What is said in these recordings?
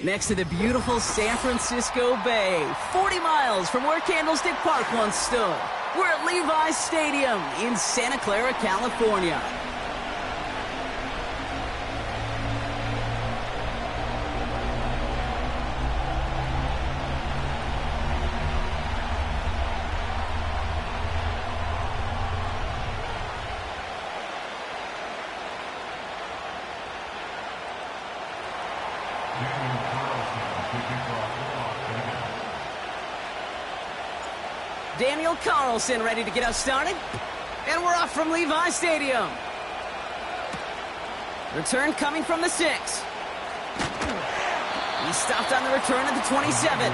Next to the beautiful San Francisco Bay, 40 miles from where Candlestick Park once stood. We're at Levi's Stadium in Santa Clara, California. Daniel Carlson ready to get us started. And we're off from Levi's Stadium. Return coming from the 6. He stopped on the return at the 27.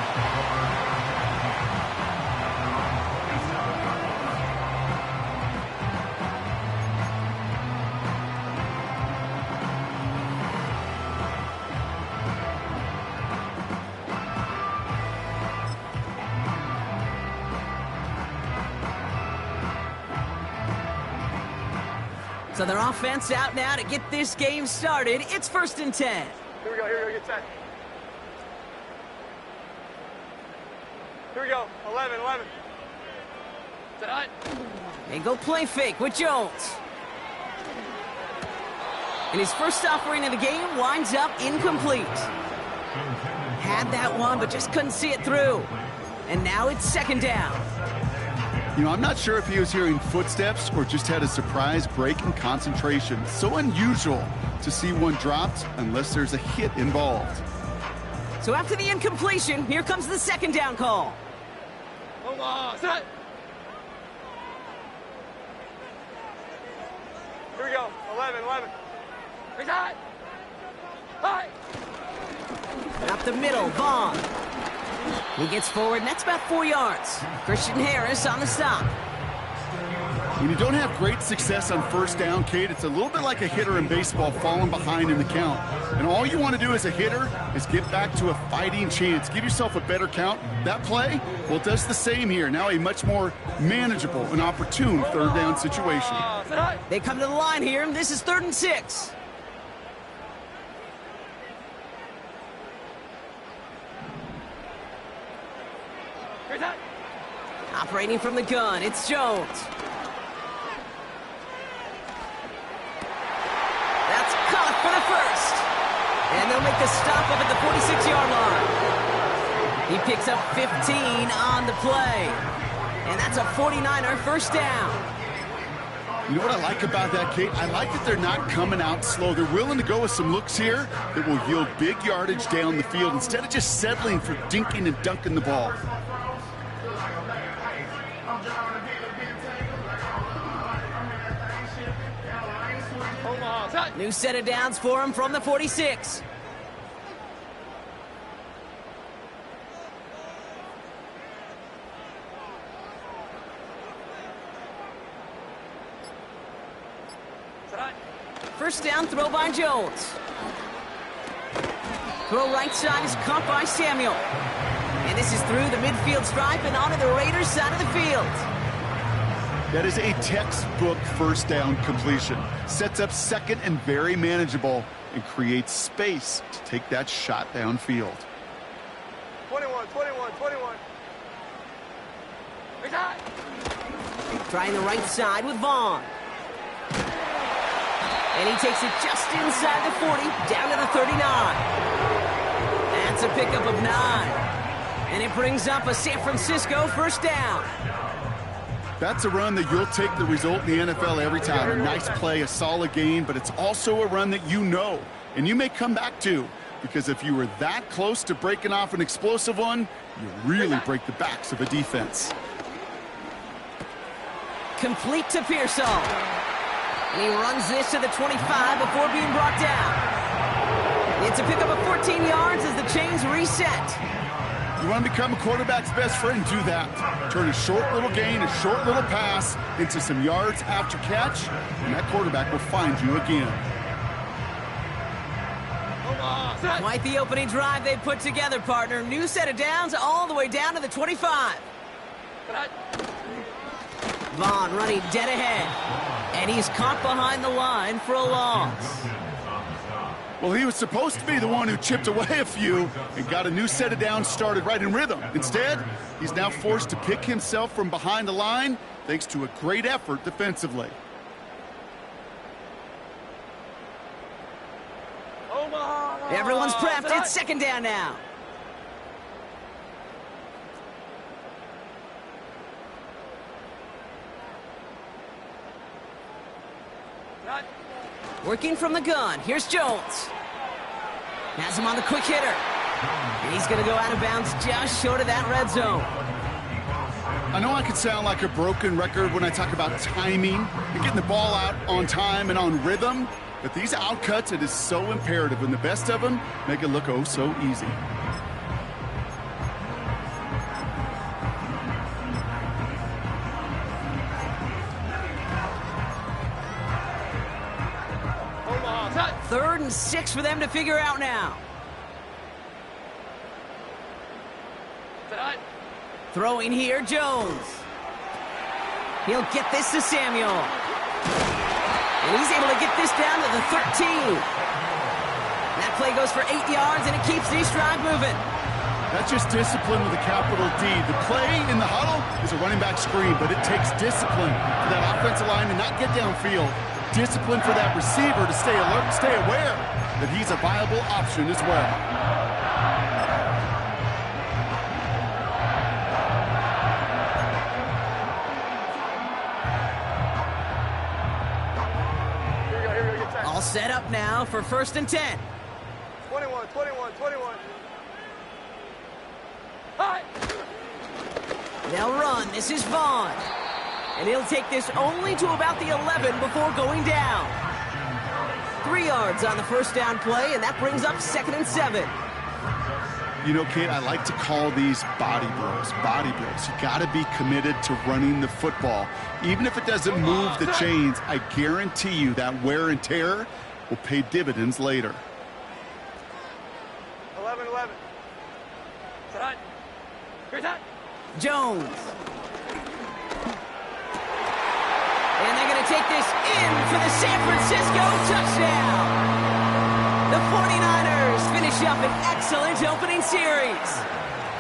So their offense out now to get this game started. It's 1st and 10. Here we go, get set. Here we go, 11. Set. They go play fake with Jones. And his first offering of the game winds up incomplete. Had that one, but just couldn't see it through. And now it's 2nd down. You know, I'm not sure if he was hearing footsteps or just had a surprise break in concentration. So unusual to see one dropped unless there's a hit involved. So after the incompletion, here comes the 2nd down call. Omaha, set. Here we go, 11. Reset. Hi. Up the middle, Vaughn. He gets forward, and that's about 4 yards. Christian Harris on the stop. When you don't have great success on 1st down, Kate, it's a little bit like a hitter in baseball falling behind in the count. And all you want to do as a hitter is get back to a fighting chance. Give yourself a better count. That play, well, it does the same here. Now a much more manageable and opportune 3rd down situation. They come to the line here, and this is 3rd and 6. Operating from the gun, it's Jones. That's caught for the 1st. And they'll make the stop up at the 46-yard line. He picks up 15 on the play. And that's a 49er 1st down. You know what I like about that, Kate? I like that they're not coming out slow. They're willing to go with some looks here that will yield big yardage down the field instead of just settling for dinking and dunking the ball. New set of downs for him from the 46. First down throw by Jones. Throw right side is caught by Samuel. And this is through the midfield stripe and onto the Raiders side of the field. That is a textbook 1st down completion. Sets up 2nd and very manageable and creates space to take that shot downfield. 21. Trying the right side with Vaughn. And he takes it just inside the 40, down to the 39. That's a pickup of 9. And it brings up a San Francisco 1st down. That's a run that you'll take the result in the NFL every time. A nice play, a solid gain, but it's also a run that you know and you may come back to, because if you were that close to breaking off an explosive one, you really break the backs of a defense. Complete to Pearsall. And he runs this to the 25 before being brought down. It's a pickup of 14 yards as the chains reset. You want to become a quarterback's best friend, do that. Turn a short little gain, a short little pass into some yards after catch, and that quarterback will find you again. Quite the opening drive they put together, partner. New set of downs all the way down to the 25. Vaughn running dead ahead, and he's caught behind the line for a loss. Well, he was supposed to be the one who chipped away a few and got a new set of downs started right in rhythm. Instead, he's now forced to pick himself from behind the line thanks to a great effort defensively. Everyone's prepped. It's second down now. Working from the gun. Here's Jones. Has him on the quick hitter. And he's going to go out of bounds just short of that red zone. I know I could sound like a broken record when I talk about timing and getting the ball out on time and on rhythm, but these outcuts, it is so imperative, and the best of them make it look oh so easy. Third and 6 for them to figure out now. Throwing here, Jones. He'll get this to Samuel. And he's able to get this down to the 13. That play goes for 8 yards, and it keeps this drive moving. That's just discipline with a capital D. The play in the huddle is a running back screen, but it takes discipline for that offensive line to not get downfield. Discipline for that receiver to stay alert, stay aware that he's a viable option as well. All set up now for 1st and 10. 21. Hi. They'll run. This is Vaughn. And he'll take this only to about the 11 before going down. 3 yards on the first down play, and that brings up 2nd and 7. You know, Kate, I like to call these body blows. Body blows. You got to be committed to running the football. Even if it doesn't move the chains, I guarantee you that wear and tear will pay dividends later. 11. Jones. And they're going to take this in for the San Francisco touchdown. The 49ers finish up an excellent opening series.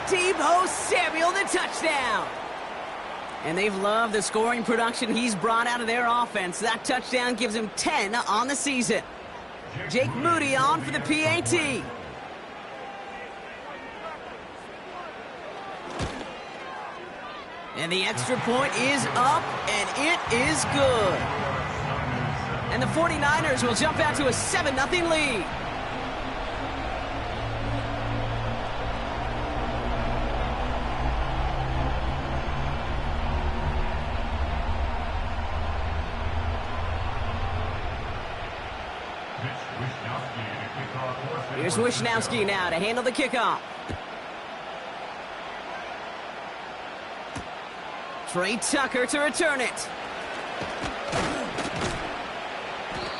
Deebo Samuel, the touchdown. And they've loved the scoring production he's brought out of their offense. That touchdown gives him 10 on the season. Jake Moody on for the PAT. And the extra point is up, and it is good. And the 49ers will jump out to a 7-0 lead. Here's Wishnowski now to handle the kickoff. Trey Tucker to return it.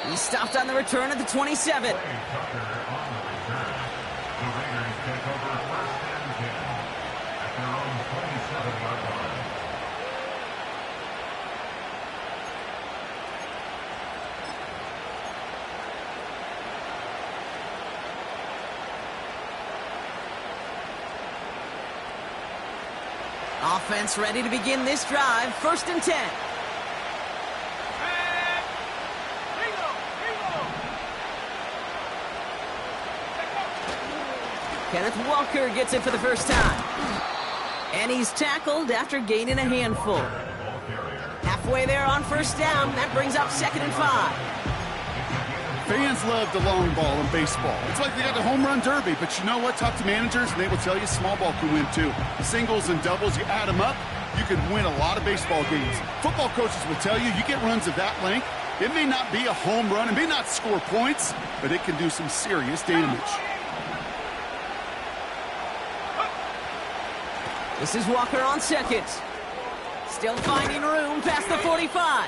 He stopped on the return at the 27. Offense ready to begin this drive. 1st and 10. Kenneth Walker gets it for the first time. And he's tackled after gaining a handful. Halfway there on 1st down. That brings up 2nd and 5. Fans love the long ball in baseball. It's like they got the home run derby, but you know what? Talk to managers, and they will tell you small ball can win too. Singles and doubles, you add them up, you can win a lot of baseball games. Football coaches will tell you get runs of that length, It may not be a home run, it may not score points, but it can do some serious damage. This is Walker on second. Still finding room past the 45.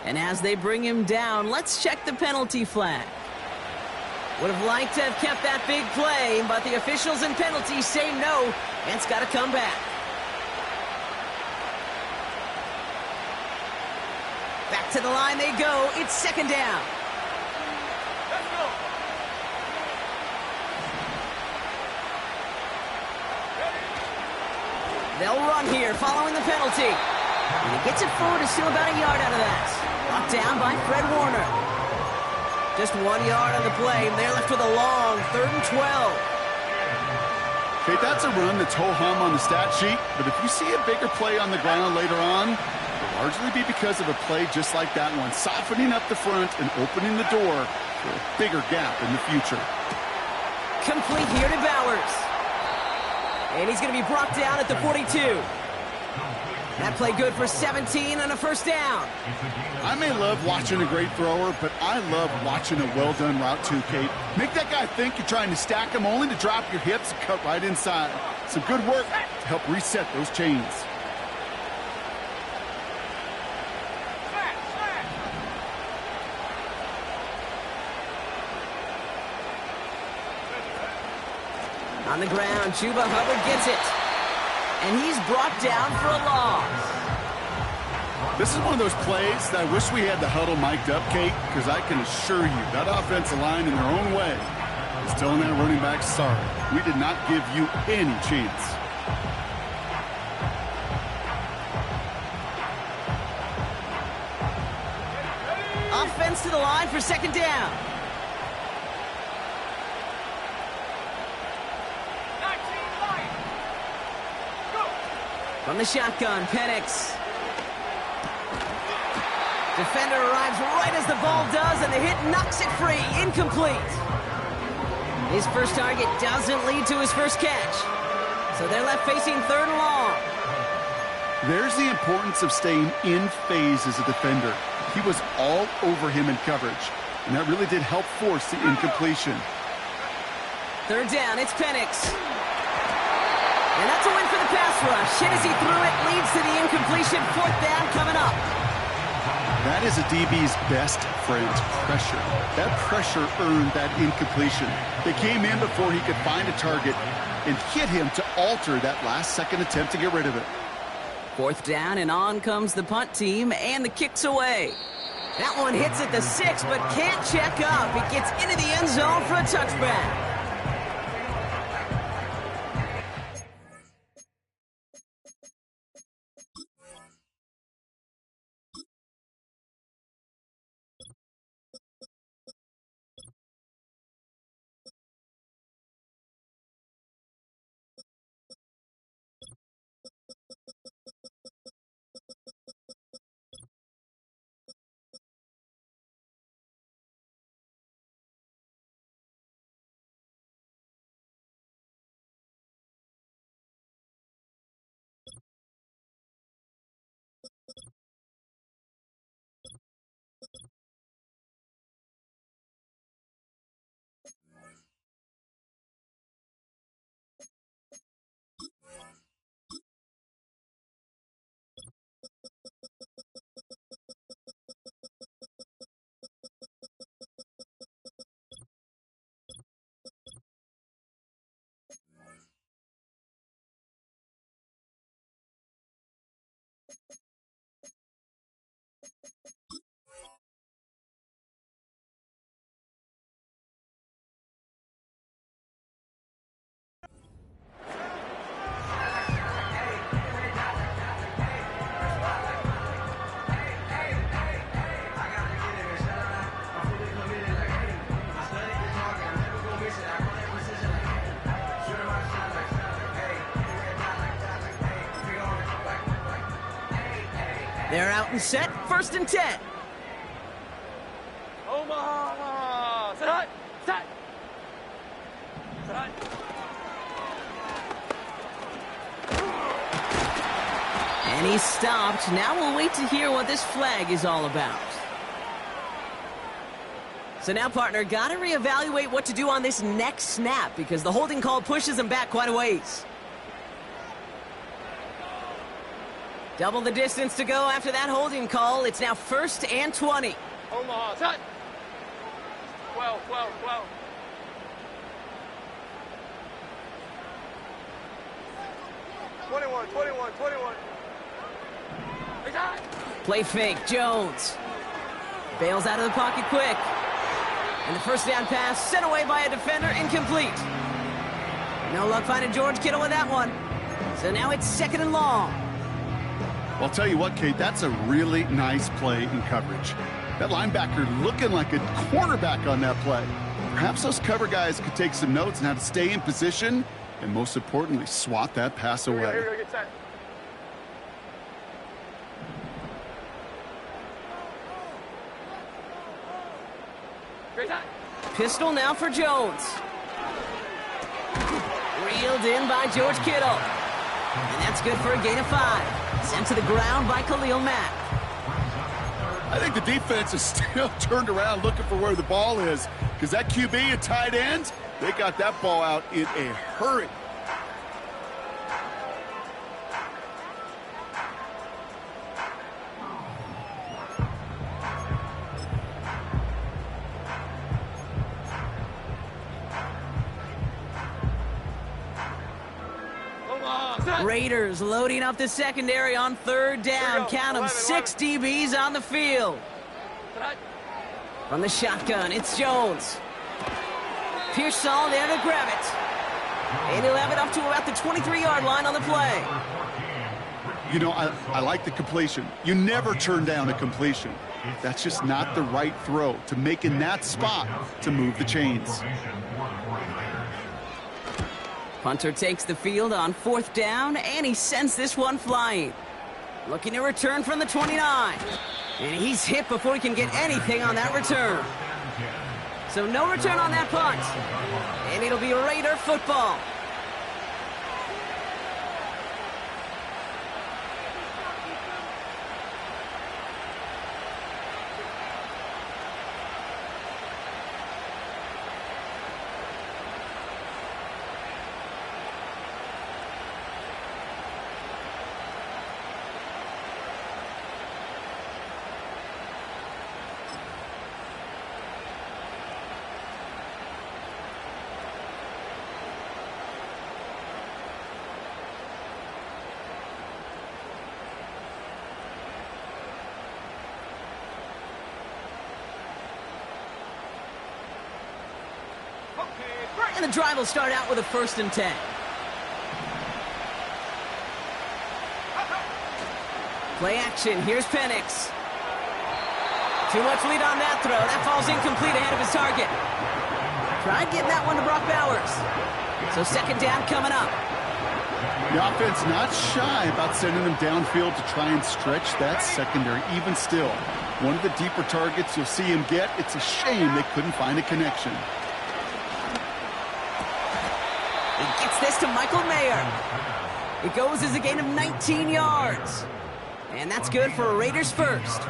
And as they bring him down, let's check the penalty flag. Would have liked to have kept that big play, but the officials and penalties say no, and it's got to come back. Back to the line they go. It's second down. Let's go. They'll run here following the penalty. And he gets it forward to steal about a yard out of that. Brought down by Fred Warner. Just 1 yard on the play, and they're left with a long 3rd and 12. Okay, that's a run that's ho-hum on the stat sheet, but if you see a bigger play on the ground later on, it'll largely be because of a play just like that one, softening up the front and opening the door for a bigger gap in the future. Complete here to Bowers. And he's going to be brought down at the 42. That play good for 17 and a first down. I may love watching a great thrower, but I love watching a well-done route too, Kate. Make that guy think you're trying to stack him only to drop your hips and cut right inside. Some good work to help reset those chains. On the ground, Chuba Hubbard gets it. And he's brought down for a loss. This is one of those plays that I wish we had the huddle mic'd up, Kate, because I can assure you that offensive line in their own way is telling that running back, sorry, we did not give you any chance. Offense to the line for second down. From the shotgun, Penix. Defender arrives right as the ball does, and the hit knocks it free. Incomplete. His first target doesn't lead to his first catch. So they're left facing 3rd and long. There's the importance of staying in phase as a defender. He was all over him in coverage, and that really did help force the incompletion. 3rd down, it's Penix. And that's a win for the pass rush. Hit as he threw it, leads to the incompletion. 4th down coming up. That is a DB's best friend, pressure. That pressure earned that incompletion. They came in before he could find a target and hit him to alter that last-second attempt to get rid of it. 4th down, and on comes the punt team, and the kick's away. That one hits at the 6, but can't check up. It gets into the end zone for a touchback. They're out and set, 1st and 10. Omaha! Set! Set! Set! And he's stopped. Now we'll wait to hear what this flag is all about. So now, partner, got to reevaluate what to do on this next snap because the holding call pushes him back quite a ways. Double the distance to go after that holding call. It's now 1st and 20. Omaha, touch. 12, 12, 12. Play fake, Jones. Bails out of the pocket quick. And the first down pass sent away by a defender, incomplete. No luck finding George Kittle with that one. So now it's 2nd and long. Well, I'll tell you what, Kate, that's a really nice play in coverage. That linebacker looking like a cornerback on that play. Perhaps those cover guys could take some notes on how to stay in position and, most importantly, swat that pass away. Here we go, get set. Pistol now for Jones. Reeled in by George Kittle. And that's good for a gain of 5. Sent to the ground by Khalil Mack. I think the defense is still turned around looking for where the ball is because that QB and tight end, they got that ball out in a hurry. Raiders loading up the secondary on 3rd down. Count them, 6 DBs on the field. From the shotgun, it's Jones. Pearsall there to grab it. And he'll have it up to about the 23-yard line on the play. You know, I like the completion. You never turn down a completion. That's just not the right throw to make in that spot to move the chains. Punter takes the field on 4th down, and he sends this one flying. Looking to return from the 29. And he's hit before he can get anything on that return. So no return on that punt. And it'll be Raider football. And the drive will start out with a 1st and 10. Play action. Here's Penix. Too much lead on that throw. That falls incomplete ahead of his target. Tried getting that one to Brock Bowers. So 2nd down coming up. The offense not shy about sending them downfield to try and stretch that secondary. Even still, one of the deeper targets you'll see him get. It's a shame they couldn't find a connection. He gets this to Michael Mayer. It goes as a gain of 19 yards. And that's good for a Raiders 1st.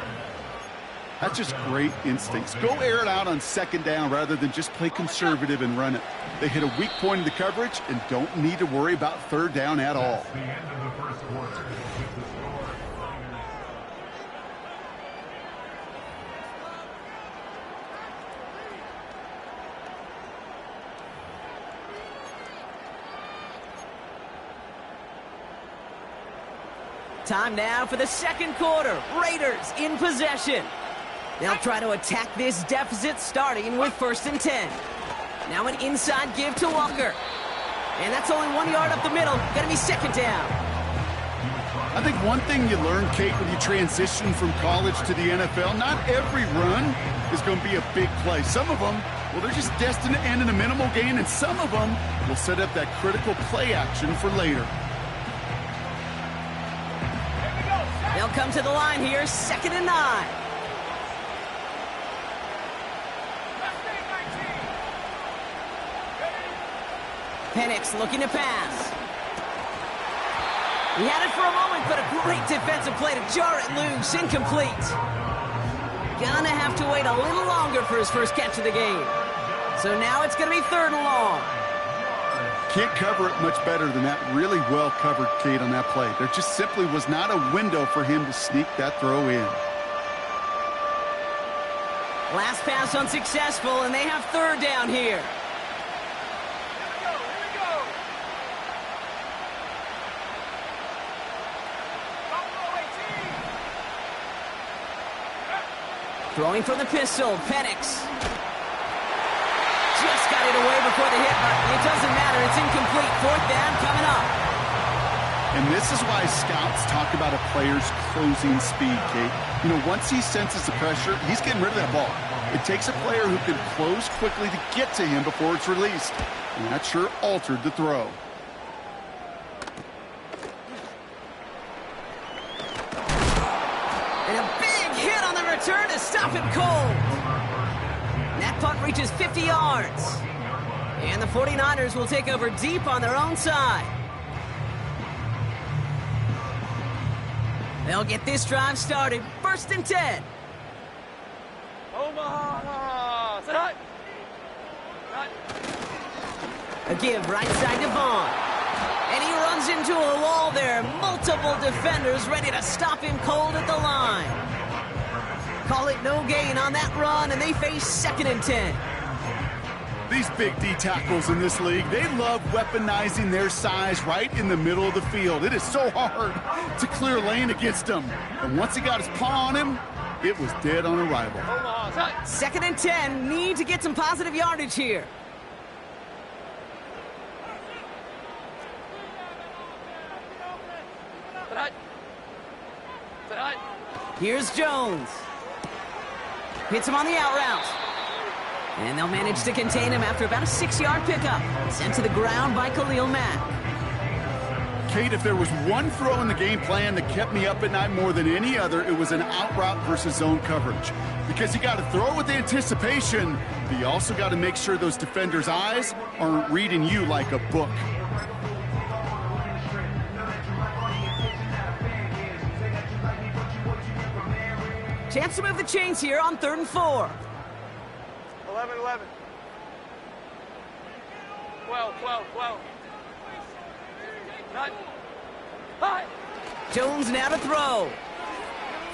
That's just great instincts. Go air it out on 2nd down rather than just play conservative and run it. They hit a weak point in the coverage and don't need to worry about 3rd down at all. Time now for the 2nd quarter. Raiders in possession. They'll try to attack this deficit starting with 1st and 10. Now an inside give to Walker. And that's only 1 yard up the middle. Gonna be 2nd down. I think one thing you learn, Kate, when you transition from college to the NFL, not every run is going to be a big play. Some of them, well, they're just destined to end in a minimal gain, and some of them will set up that critical play action for later. They'll come to the line here, 2nd and 9. Penix looking to pass. He had it for a moment, but a great defensive play to jar it loose. Incomplete. gonna have to wait a little longer for his first catch of the game. So now it's gonna be 3rd and long. Can't cover it much better than that really well covered, Kate, on that play. There just simply was not a window for him to sneak that throw in. Last pass unsuccessful, and they have 3rd down here. Throwing from the pistol, Penix. Just got it away before the hit, but it doesn't matter. It's incomplete. 4th down coming up. And this is why scouts talk about a player's closing speed, Kate. You know, once he senses the pressure, he's getting rid of that ball. It takes a player who can close quickly to get to him before it's released. And that sure altered the throw. And a big hit on the return to stop him cold. That punt reaches 50 yards. And the 49ers will take over deep on their own side. They'll get this drive started. 1st and 10. Omaha! Sit high! A give right side to Vaughn. And he runs into a wall there. Multiple defenders ready to stop him cold at the line. Call it no gain on that run, and they face 2nd and 10. These big D tackles in this league, they love weaponizing their size right in the middle of the field. It is so hard to clear lane against them. And once he got his paw on him, it was dead on arrival. 2nd and 10, need to get some positive yardage here. Here's Jones. Hits him on the out route. And they'll manage to contain him after about a 6-yard pickup. Sent to the ground by Khalil Mack. Kate, if there was one throw in the game plan that kept me up at night more than any other, it was an out route versus zone coverage. Because you got to throw with anticipation, but you also got to make sure those defenders' eyes aren't reading you like a book. Chance to move the chains here on 3rd and 4. 11. 12. 9. High. Jones now to throw.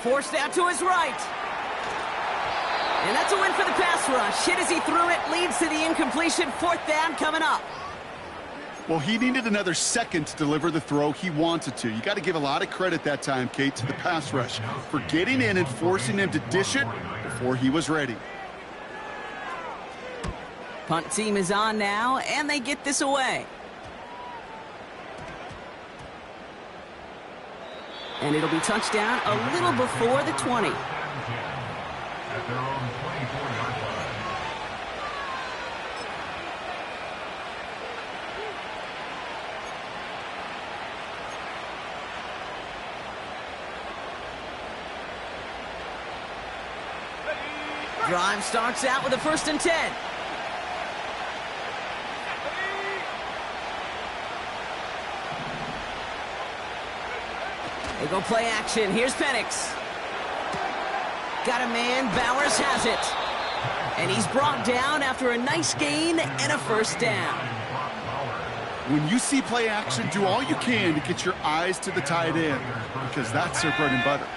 Forced out to his right. And that's a win for the pass rush. Hit as he threw it, leads to the incompletion. 4th down coming up. Well, he needed another second to deliver the throw he wanted to. You got to give a lot of credit that time, Kate, to the pass rush for getting in and forcing him to dish it before he was ready. Punt team is on now, and they get this away. And it'll be touchdown a little before the 20. Drive starts out with a 1st and 10. They go play action. Here's Penix. Got a man. Bowers has it. And he's brought down after a nice gain and a 1st down. When you see play action, do all you can to get your eyes to the tight end, because that's their bread and butter.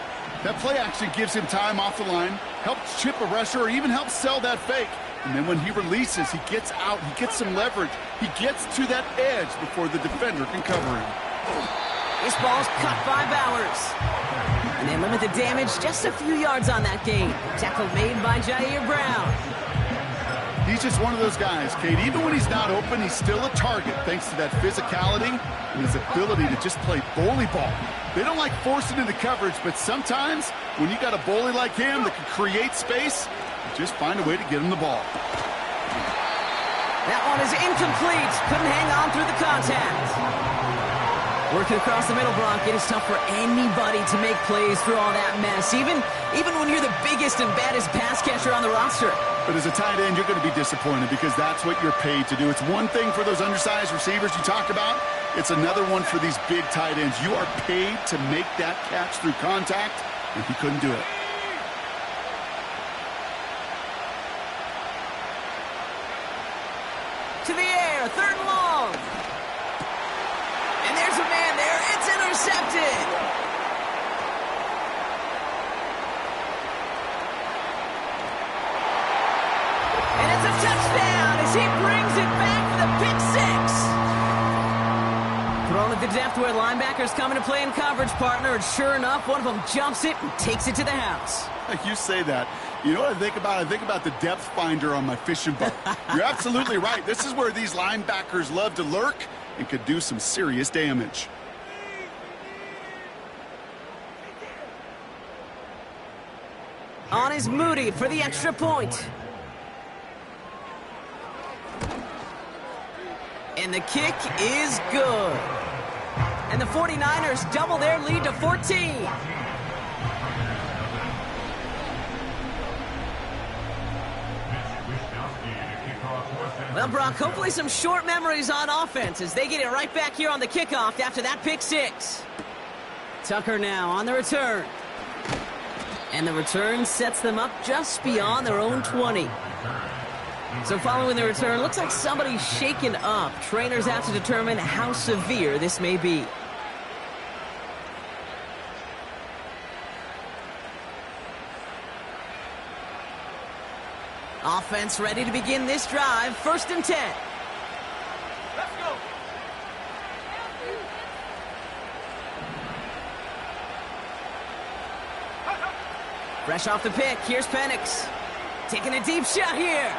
That play action gives him time off the line, helps chip a rusher, or even helps sell that fake. And then when he releases, he gets out, he gets some leverage. He gets to that edge before the defender can cover him. This ball's cut by Bowers. And they limit the damage just a few yards on that gain. Tackle made by Jair Brown. He's just one of those guys, Kate. Even when he's not open, he's still a target thanks to that physicality and his ability to just play bully ball. They don't like forcing into coverage, but sometimes when you got a bully like him that can create space, you just find a way to get him the ball. That one is incomplete. Couldn't hang on through the contact. Working across the middle, Brock, it is tough for anybody to make plays through all that mess, even when you're the biggest and baddest pass catcher on the roster. But as a tight end, you're going to be disappointed because that's what you're paid to do. It's one thing for those undersized receivers you talk about. It's another one for these big tight ends. You are paid to make that catch through contact, and he couldn't do it. To the air, 3rd and long. And there's a man there. It's intercepted. And it's a touchdown as he brings it back for the pick 6. Thrown at the depth where linebackers come into play in coverage, partner. And sure enough, one of them jumps it and takes it to the house. You say that. You know what I think about? I think about the depth finder on my fishing boat. You're absolutely right. This is where these linebackers love to lurk and could do some serious damage. On is Moody for the extra point. And the kick is good. And the 49ers double their lead to 14. Well, Brock, hopefully some short memories on offense as they get it right back here on the kickoff after that pick 6. Tucker now on the return. And the return sets them up just beyond their own 20. So following the return, looks like somebody's shaken up. Trainers have to determine how severe this may be. Offense ready to begin this drive. 1st and 10. Let's go. Fresh off the pick, here's Penix. Taking a deep shot here.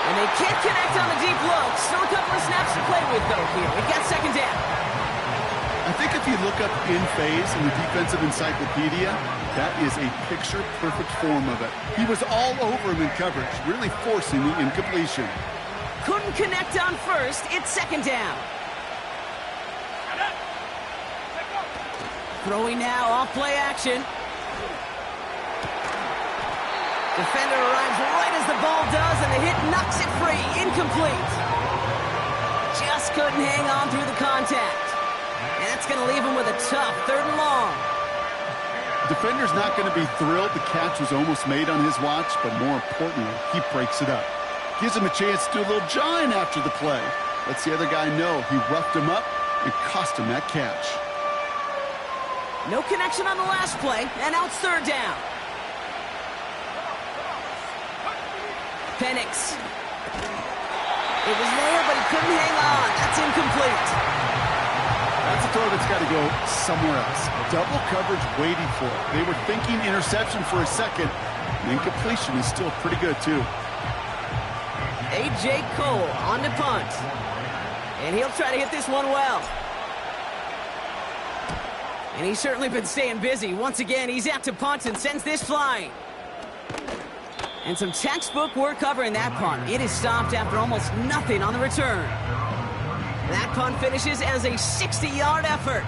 And they can't connect on the deep look. Still a couple of snaps to play with, though, here. We've got 2nd down. I think if you look up in phase in the defensive encyclopedia, that is a picture-perfect form of it. He was all over him in coverage, really forcing the incompletion. Couldn't connect on 1st. It's 2nd down. Throwing now off play action. Defender arrives right as the ball does, and the hit knocks it free. Incomplete. Just couldn't hang on through the contact. And that's going to leave him with a tough 3rd and long. Defender's not going to be thrilled the catch was almost made on his watch, but more importantly, he breaks it up. Gives him a chance to do a little jawing after the play. Lets the other guy know he roughed him up and cost him that catch. No connection on the last play, and now it's 3rd down. Penix. It was there, but he couldn't hang on. That's incomplete. That's a throw that's got to go somewhere else. Double coverage waiting for it. They were thinking interception for a second. And incompletion is still pretty good, too. A.J. Cole on to punt. And he'll try to hit this one well. And he's certainly been staying busy. Once again, he's out to punt and sends this flying. And some textbook work covering that punt. It is stopped after almost nothing on the return. That punt finishes as a 60-yard effort.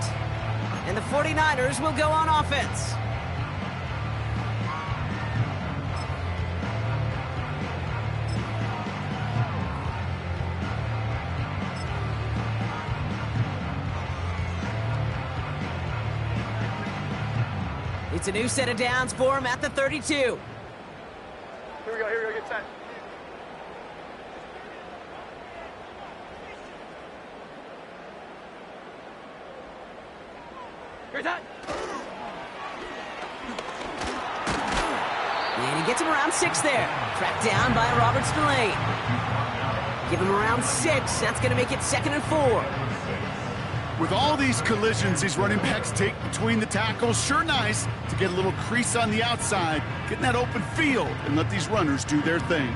And the 49ers will go on offense. It's a new set of downs for him at the 32. Here we go, get set. Here's that. And he gets him around 6 there. Tracked down by Robert Spillane. Give him around 6. That's going to make it 2nd and 4. With all these collisions these running backs take between the tackles, sure nice to get a little crease on the outside, get in that open field, and let these runners do their thing.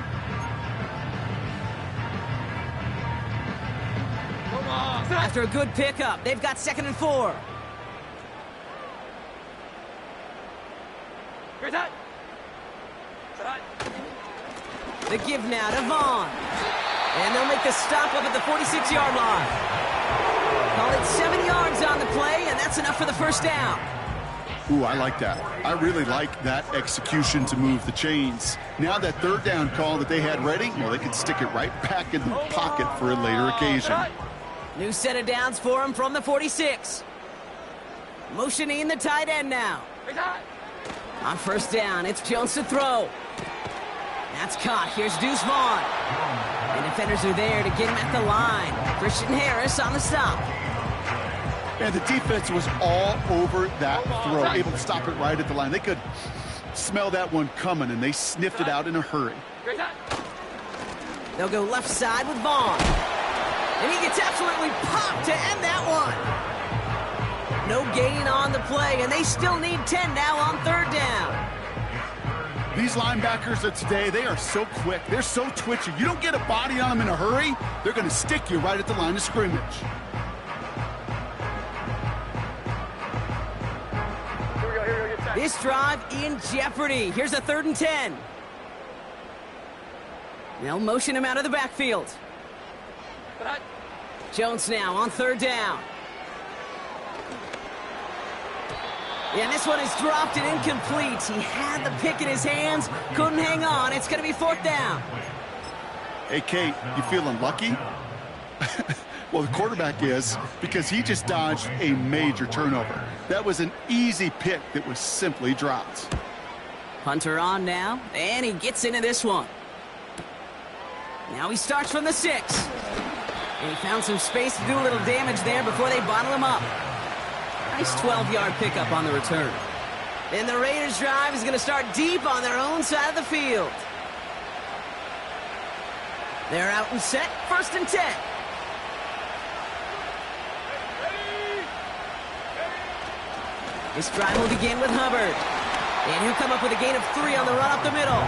After a good pickup, they've got 2nd and 4. Here's that. The give now to Vaughn. And they'll make the stop up at the 46-yard line. Call it 7 yards on the play, and that's enough for the 1st down. Ooh, I like that. I really like that execution to move the chains. Now that 3rd down call that they had ready, well, they can stick it right back in the pocket for a later occasion. New set of downs for him from the 46. Motioning the tight end now. On 1st down, it's Jones to throw. That's caught. Here's Deuce Vaughn. And defenders are there to get him at the line. Christian Harris on the stop. And the defense was all over that throw, able to stop it right at the line. They could smell that one coming, and they sniffed it out in a hurry. They'll go left side with Vaughn. And he gets absolutely popped to end that one. No gain on the play, and they still need 10 now on third down. These linebackers of today, they are so quick. They're so twitchy. You don't get a body on them in a hurry, they're going to stick you right at the line of scrimmage. This drive in jeopardy. Here's a 3rd and 10. They'll motion him out of the backfield. Jones now on 3rd down. Yeah, and this one is dropped and incomplete. He had the pick in his hands, couldn't hang on. It's going to be 4th down. Hey, Kate, you feeling lucky? Well, the quarterback is, because he just dodged a major turnover. That was an easy pick that was simply dropped. Punter on now, and he gets into this one. Now he starts from the 6. And he found some space to do a little damage there before they bottle him up. Nice 12-yard pickup on the return. And the Raiders' drive is going to start deep on their own side of the field. They're out and set, 1st and 10. This drive will begin with Hubbard. And he'll come up with a gain of 3 on the run up the middle.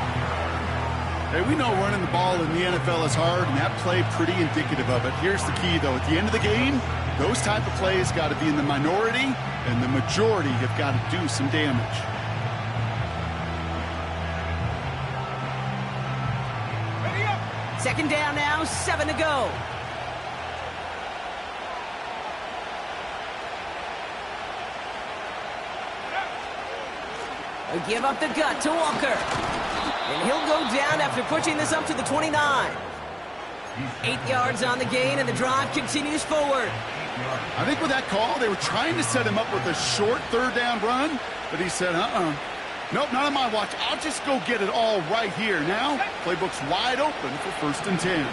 Hey, we know running the ball in the NFL is hard, and that play pretty indicative of it. Here's the key, though. At the end of the game, those type of plays got to be in the minority, and the majority have got to do some damage. Second down now, 7 to go. They give up the gut to Walker. And he'll go down after pushing this up to the 29. 8 yards on the gain, and the drive continues forward. I think with that call, they were trying to set him up with a short 3rd down run, but he said, nope, not on my watch. I'll just go get it all right here. Now, playbook's wide open for 1st and 10.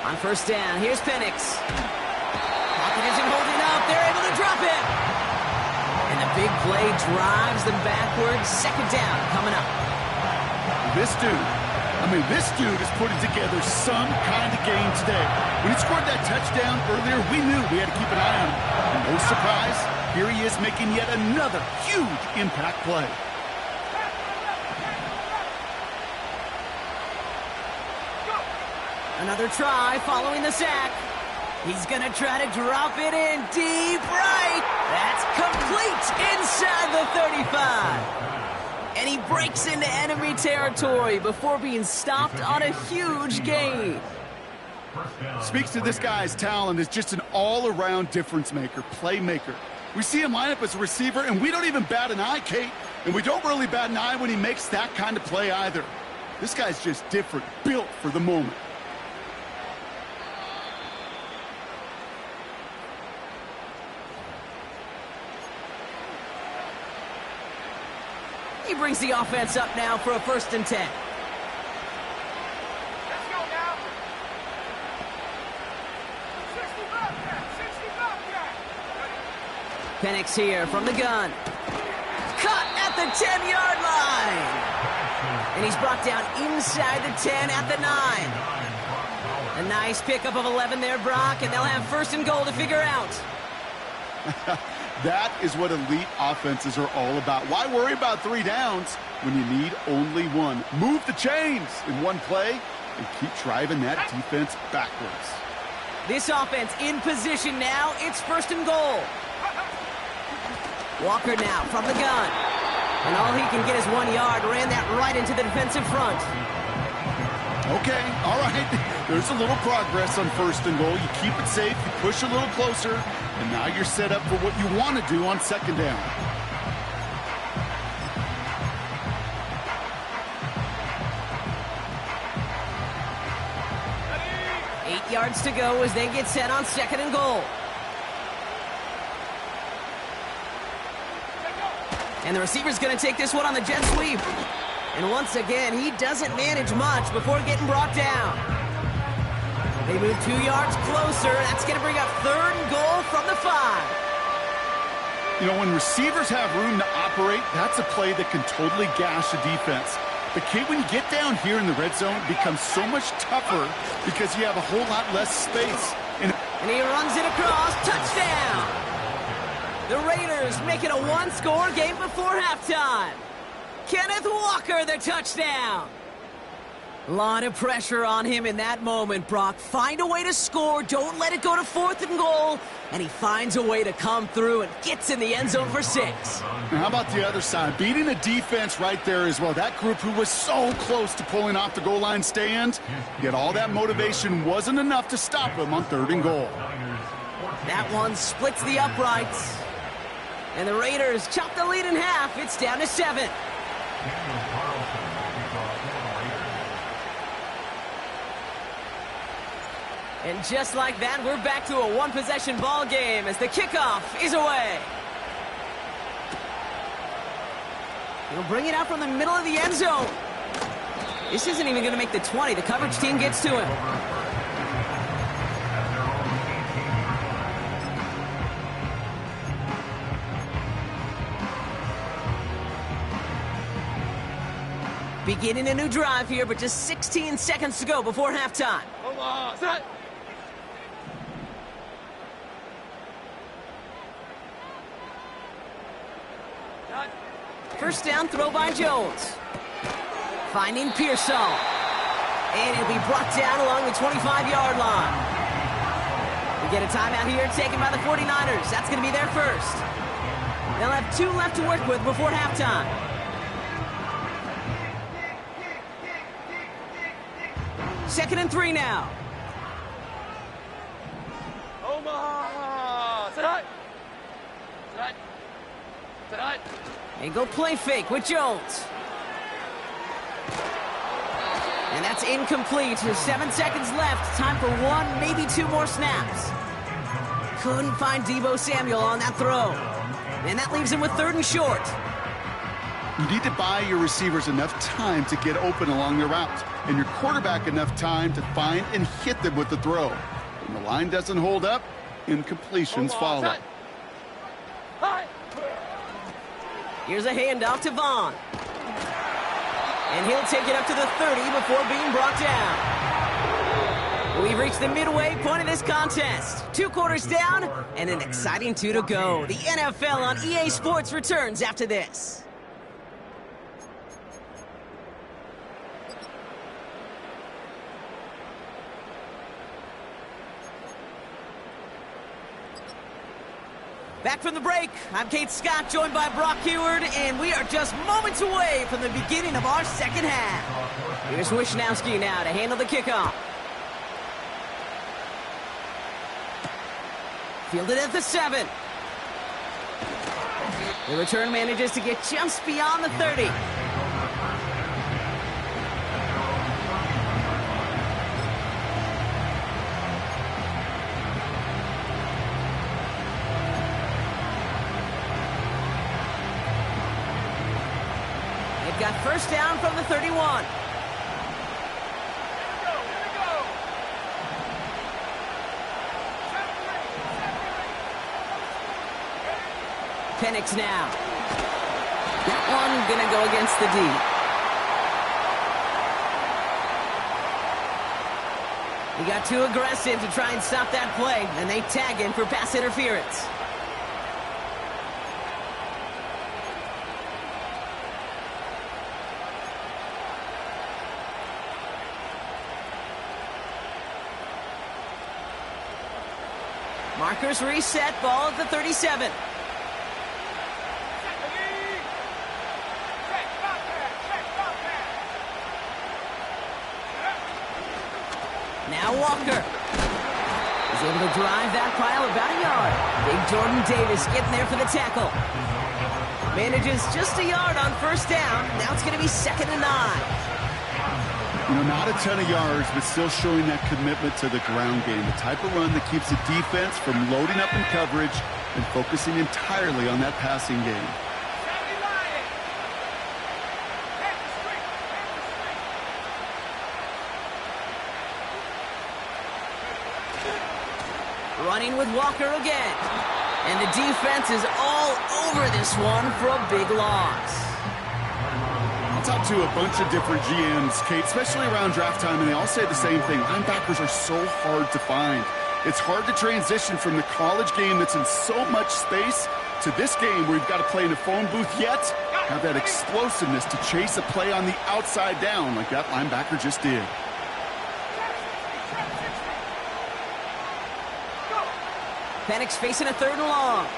On 1st down, here's Penix. Pocket isn't holding up. They're able to drop it. And the big play drives them backwards. 2nd down coming up. This dude is putting together some kind of game today. When he scored that touchdown earlier, we knew we had to keep an eye on him. And no surprise, here he is making yet another huge impact play. Another try following the sack. He's going to try to drop it in deep right. That's complete inside the 35. And he breaks into enemy territory before being stopped on a huge gain. Speaks to this guy's talent as just an all-around difference maker, playmaker. We see him line up as a receiver, and we don't even bat an eye, Kate. And we don't really bat an eye when he makes that kind of play either. This guy's just different, built for the moment. He brings the offense up now for a 1st and 10. Let's go now. 60 Penix here from the gun. Cut at the 10-yard line. And he's brought down inside the 10 at the 9. A nice pickup of 11 there, Brock, and they'll have 1st and goal to figure out. That is what elite offenses are all about. Why worry about 3 downs when you need only 1? Move the chains in one play and keep driving that defense backwards. This offense in position now. It's 1st and goal. Walker now from the gun. And all he can get is 1 yard. Ran that right into the defensive front. Okay, all right. There's a little progress on 1st and goal. You keep it safe, you push a little closer, and now you're set up for what you want to do on 2nd down. Ready? 8 yards to go as they get set on 2nd and goal. And the receiver's going to take this one on the jet sweep. And once again, he doesn't manage much before getting brought down. They move 2 yards closer. That's going to bring up 3rd and goal from the 5. You know, when receivers have room to operate, that's a play that can totally gash a defense. But, Kate, when you get down here in the red zone, it becomes so much tougher because you have a whole lot less space. And he runs it across. Touchdown! The Raiders make it a 1-score game before halftime. Kenneth Walker, the touchdown. A lot of pressure on him in that moment, Brock. Find a way to score. Don't let it go to 4th and goal. And he finds a way to come through and gets in the end zone for 6. Now, how about the other side? Beating a defense right there as well. That group who was so close to pulling off the goal line stand, yet all that motivation wasn't enough to stop them on 3rd and goal. That one splits the uprights. And the Raiders chop the lead in half. It's down to 7. And just like that, we're back to a 1-possession ball game as the kickoff is away. He'll bring it out from the middle of the end zone. This isn't even going to make the 20. The coverage team gets to him. Beginning a new drive here, but just 16 seconds to go before halftime. Come on, set. First down throw by Jones. Finding Pearsall. And he'll be brought down along the 25-yard line. We get a timeout here taken by the 49ers. That's going to be their first. They'll have 2 left to work with before halftime. Second and 3 now. Omaha! Tonight! Tonight! Tonight! They go play fake with Jones. And that's incomplete. 7 seconds left. Time for 1, maybe 2 more snaps. Couldn't find Deebo Samuel on that throw. And that leaves him with 3rd and short. You need to buy your receivers enough time to get open along their routes, and your quarterback enough time to find and hit them with the throw. When the line doesn't hold up, incompletions follow. Here's a handoff to Vaughn. And he'll take it up to the 30 before being brought down. We've reached the midway point of this contest. 2 quarters down and an exciting 2 to go. The NFL on EA Sports returns after this. Back from the break, I'm Kate Scott, joined by Brock Heward, and we are just moments away from the beginning of our second half. Here's Wishnowski now to handle the kickoff. Fielded at the 7. The return manages to get just beyond the 30. Got first down from the 31. Penix now. That one gonna go against the D. He got too aggressive to try and stop that play, and they tag him for pass interference. Markers reset, ball at the 37. Now Walker. He's able to drive that pile about a yard. Big Jordan Davis getting there for the tackle. Manages just a yard on first down. Now it's going to be 2nd and 9. You know, not a ton of yards, but still showing that commitment to the ground game. The type of run that keeps the defense from loading up in coverage and focusing entirely on that passing game. Running with Walker again. And the defense is all over this one for a big loss. I'll talk to a bunch of different GMs, Kate, especially around draft time, and they all say the same thing. Linebackers are so hard to find. It's hard to transition from the college game that's in so much space to this game where you've got to play in a phone booth, yet have that explosiveness to chase a play on the outside down like that linebacker just did. Penix facing a 3rd and long.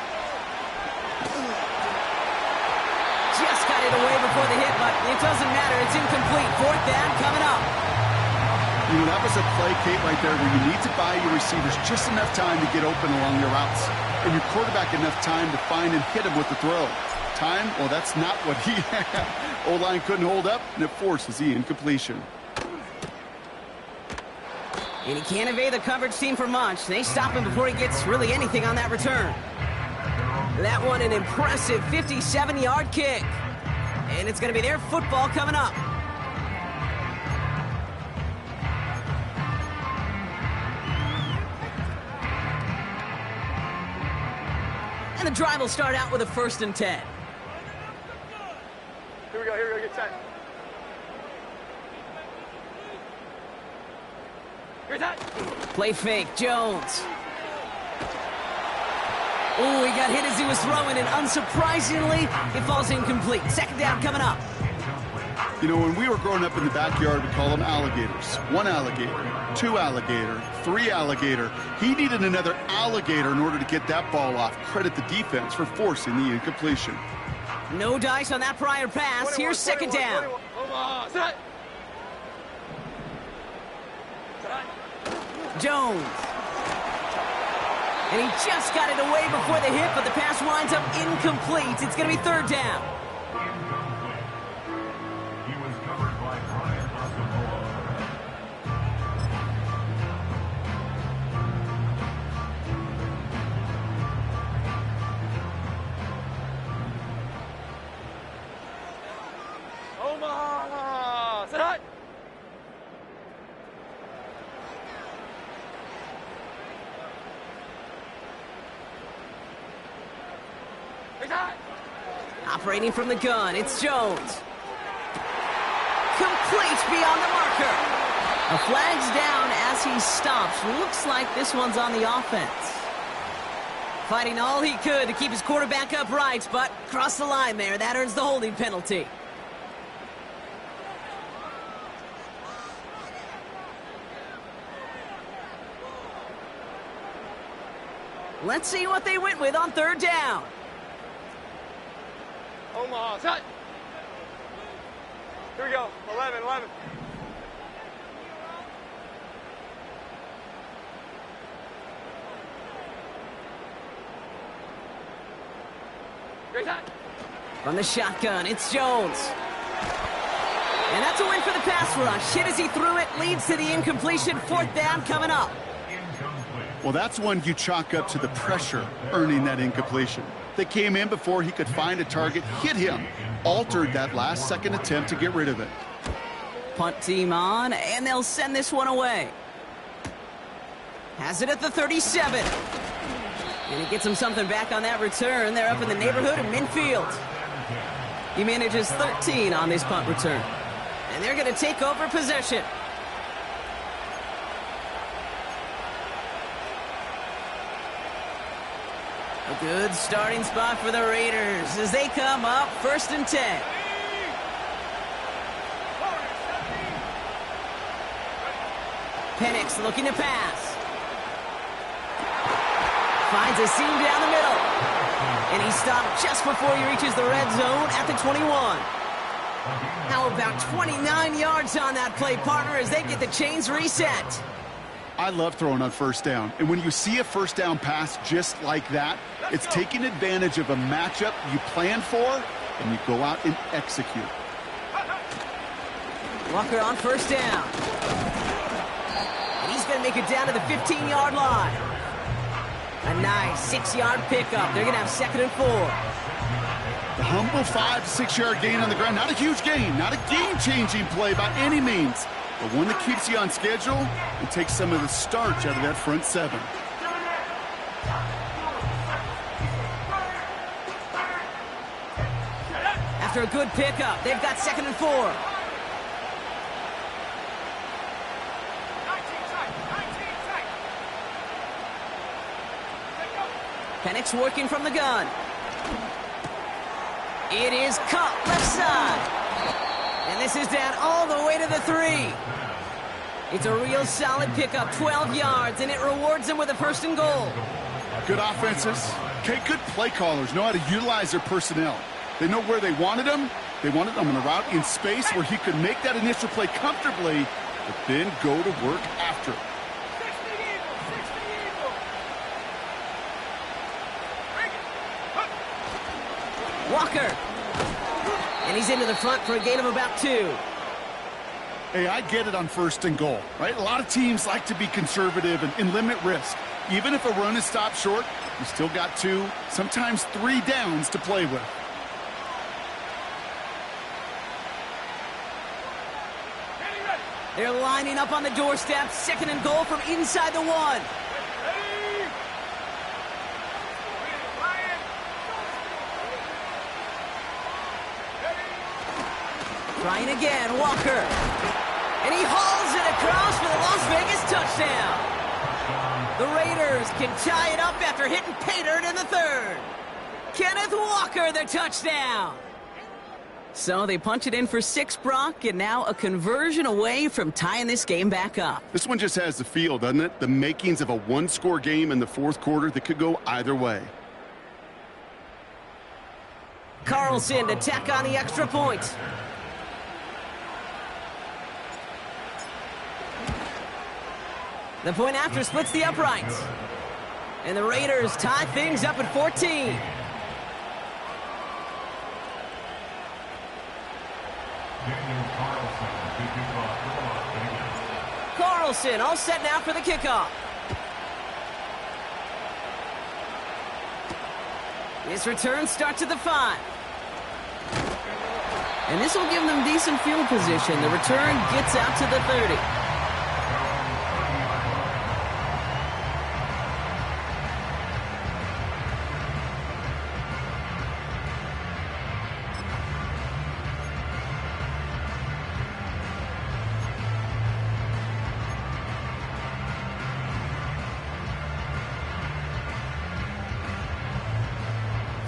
Just got it away before the hit, but it doesn't matter. It's incomplete. 4th down coming up. You know, that was a play, Kate, right there where you need to buy your receivers just enough time to get open along their routes, and your quarterback enough time to find and hit him with the throw. Time, well, that's not what he had. O-line couldn't hold up, and it forces the incompletion. And he can't evade the coverage team for much. They stop him before he gets really anything on that return. That one, an impressive 57-yard kick. And it's going to be their football coming up. And the drive will start out with a 1st and 10. Here we go, get set. Here's that. Play fake, Jones. Oh, he got hit as he was throwing, and unsurprisingly, it falls incomplete. 2nd down coming up. You know, when we were growing up in the backyard, we call them alligators. 1 alligator, 2 alligator, 3 alligator. He needed another alligator in order to get that ball off. Credit the defense for forcing the incompletion. No dice on that prior pass. Here's 2nd down. Set. Jones. And he just got it away before the hit, but the pass winds up incomplete. It's going to be 3rd down. Omaha. Set. Operating from the gun, it's Jones. Complete beyond the marker. A flag's down as he stops. Looks like this one's on the offense. Fighting all he could to keep his quarterback upright, but crossed the line there. That earns the holding penalty. Let's see what they went with on 3rd down. Omaha, set. Here we go, 11. Great shot. From the shotgun, it's Jones. And that's a win for the pass rush. Hit as he threw it, leads to the incompletion. 4th down coming up. Well, that's one you chalk up to the pressure earning that incompletion. They came in before he could find a target, hit him, altered that last-second attempt to get rid of it. Punt team on, and they'll send this one away. Has it at the 37. And he gets him something back on that return. They're up in the neighborhood of midfield. He manages 13 on this punt return. And they're going to take over possession. A good starting spot for the Raiders as they come up 1st and 10. Penix looking to pass. Finds a seam down the middle. And he stopped just before he reaches the red zone at the 21. How about 29 yards on that play, partner, as they get the chains reset. I love throwing on 1st down. And when you see a 1st down pass just like that, it's taking advantage of a matchup you plan for, and you go out and execute. Walker on 1st down. And he's going to make it down to the 15-yard line. A nice 6-yard pickup. They're going to have 2nd and 4. The humble 5 to 6-yard gain on the ground. Not a huge gain, not a game-changing play by any means, but one that keeps you on schedule and takes some of the starch out of that front 7. after a good pickup. They've got 2nd and 4. Penix working from the gun. It is caught left side. And this is down all the way to the 3. It's a real solid pickup, 12 yards, and it rewards them with a 1st and goal. Good offenses. Okay, good play callers know how to utilize their personnel. They know where they wanted them. They wanted them on a route in space where he could make that initial play comfortably, but then go to work after it. Walker. And he's into the front for a gain of about 2. Hey, I get it on 1st and goal, right? A lot of teams like to be conservative and limit risk. Even if a run is stopped short, you still got 2, sometimes 3 downs to play with. They're lining up on the doorstep. 2nd and goal from inside the 1. Trying again, Walker. And he hauls it across for the Las Vegas touchdown. The Raiders can tie it up after hitting pay dirt in the 3rd. Kenneth Walker, the touchdown. So they punch it in for 6, Brock, and now a conversion away from tying this game back up. This one just has the feel, doesn't it? The makings of a 1-score game in the 4th quarter that could go either way. Carlson to tack on the extra point. The point after splits the uprights. And the Raiders tie things up at 14. Carlson all set now for the kickoff. This return starts at the 5. And this will give them decent field position. The return gets out to the 30.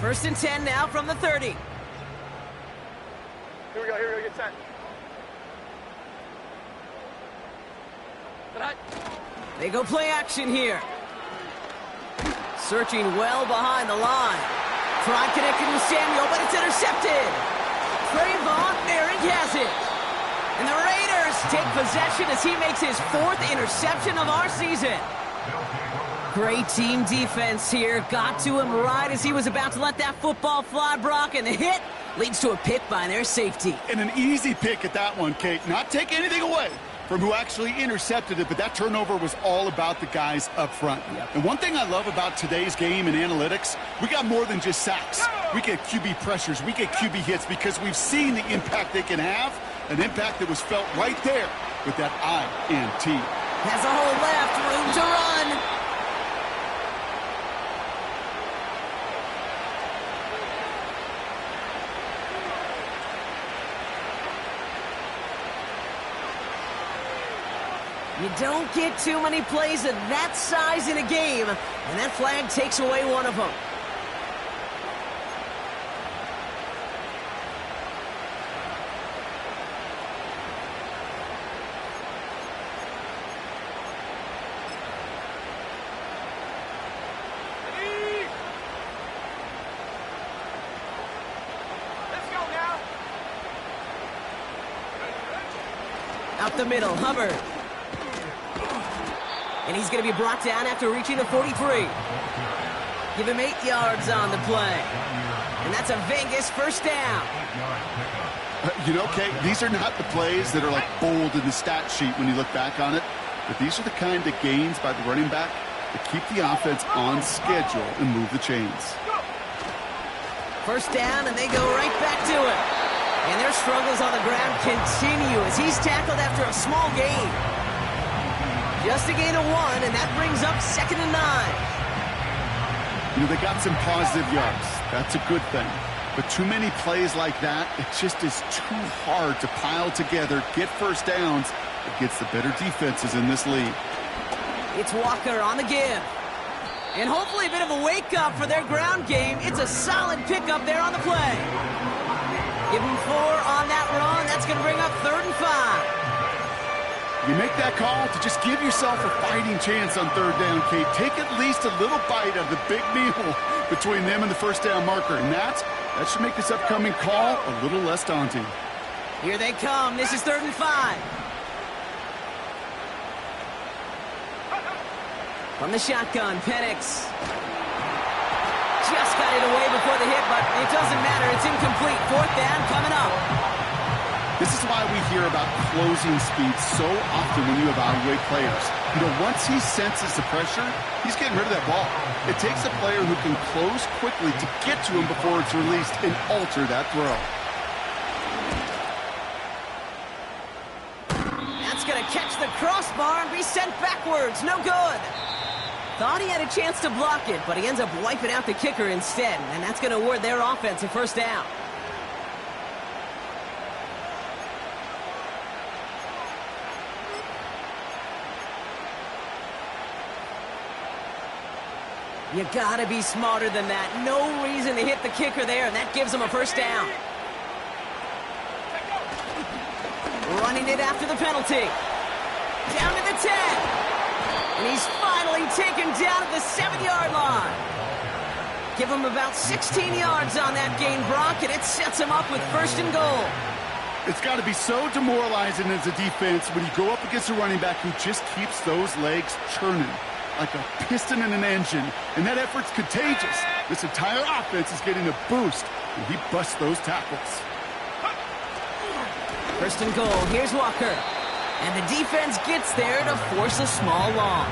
First and 10 now from the 30. Here we go, get set. They go play action here. Searching well behind the line. Try connecting with Samuel, but it's intercepted. Trayvon Merrick has it. And the Raiders take possession as he makes his 4th interception of our season. Great team defense here. Got to him right as he was about to let that football fly, Brock, and the hit leads to a pick by their safety. And an easy pick at that one, Kate. Not take anything away from who actually intercepted it, but that turnover was all about the guys up front. Yep. And one thing I love about today's game and analytics, we got more than just sacks. We get QB pressures, we get QB hits because we've seen the impact they can have, an impact that was felt right there with that INT. Has a hole left, room to run. You don't get too many plays of that size in a game, and that flag takes away one of them. Let's go now. Out the middle, Hubbard. And he's going to be brought down after reaching the 43. Give him 8 yards on the play. And that's a Vegas first down. You know, Kate, these are not the plays that are like bold in the stat sheet when you look back on it, but these are the kind of gains by the running back that keep the offense on schedule and move the chains. First down, and they go right back to it. And their struggles on the ground continue as he's tackled after a small gain. Just a gain of 1, and that brings up 2nd and 9. You know, they got some positive yards. That's a good thing. But too many plays like that, it just is too hard to pile together, get first downs against the better defenses in this league. It's Walker on the give. And hopefully a bit of a wake-up for their ground game. It's a solid pickup there on the play. Give him 4 on that run. That's going to bring up 3rd and 5. You make that call to just give yourself a fighting chance on 3rd down, Kate. Take at least a little bite of the big meal between them and the first down marker. And that should make this upcoming call a little less daunting. Here they come. This is 3rd and 5. From the shotgun, Penix. Just got it away before the hit, but it doesn't matter. It's incomplete. 4th down coming up. This is why we hear about closing speed so often when you evaluate players. You know, once he senses the pressure, he's getting rid of that ball. It takes a player who can close quickly to get to him before it's released and alter that throw. That's going to catch the crossbar and be sent backwards. No good. Thought he had a chance to block it, but he ends up wiping out the kicker instead, and that's going to award their offense a first down. You gotta be smarter than that. No reason to hit the kicker there, and that gives him a first down. Running it after the penalty. Down to the 10. And he's finally taken down at the 7-yard line. Give him about 16 yards on that gain, Brock, and it sets him up with 1st and goal. It's got to be so demoralizing as a defense when you go up against a running back who just keeps those legs churning like a piston in an engine, and that effort's contagious. This entire offense is getting a boost, and he busts those tackles. 1st and goal. Here's Walker. And the defense gets there to force a small loss.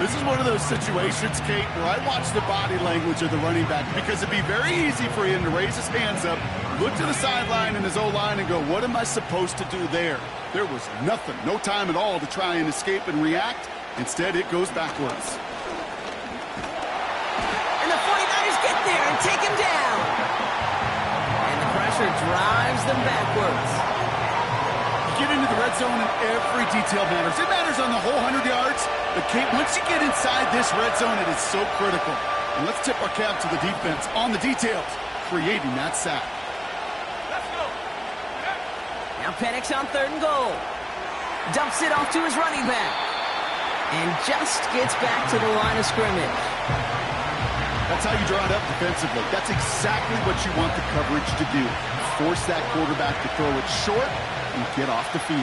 This is one of those situations, Kate, where I watch the body language of the running back because it'd be very easy for him to raise his hands up, look to the sideline in his O-line and go, what am I supposed to do there? There was nothing, no time at all to try and escape and react. Instead, it goes backwards. And the 49ers get there and take him down. And the pressure drives them backwards. Get into the red zone and every detail matters. It matters on the whole 100 yards. But, Kate, once you get inside this red zone, it is so critical. And let's tip our cap to the defense on the details, creating that sack. Let's go. Now Penix on 3rd and goal. Dumps it off to his running back. And just gets back to the line of scrimmage. That's how you draw it up defensively. That's exactly what you want the coverage to do. Force that quarterback to throw it short and get off the field.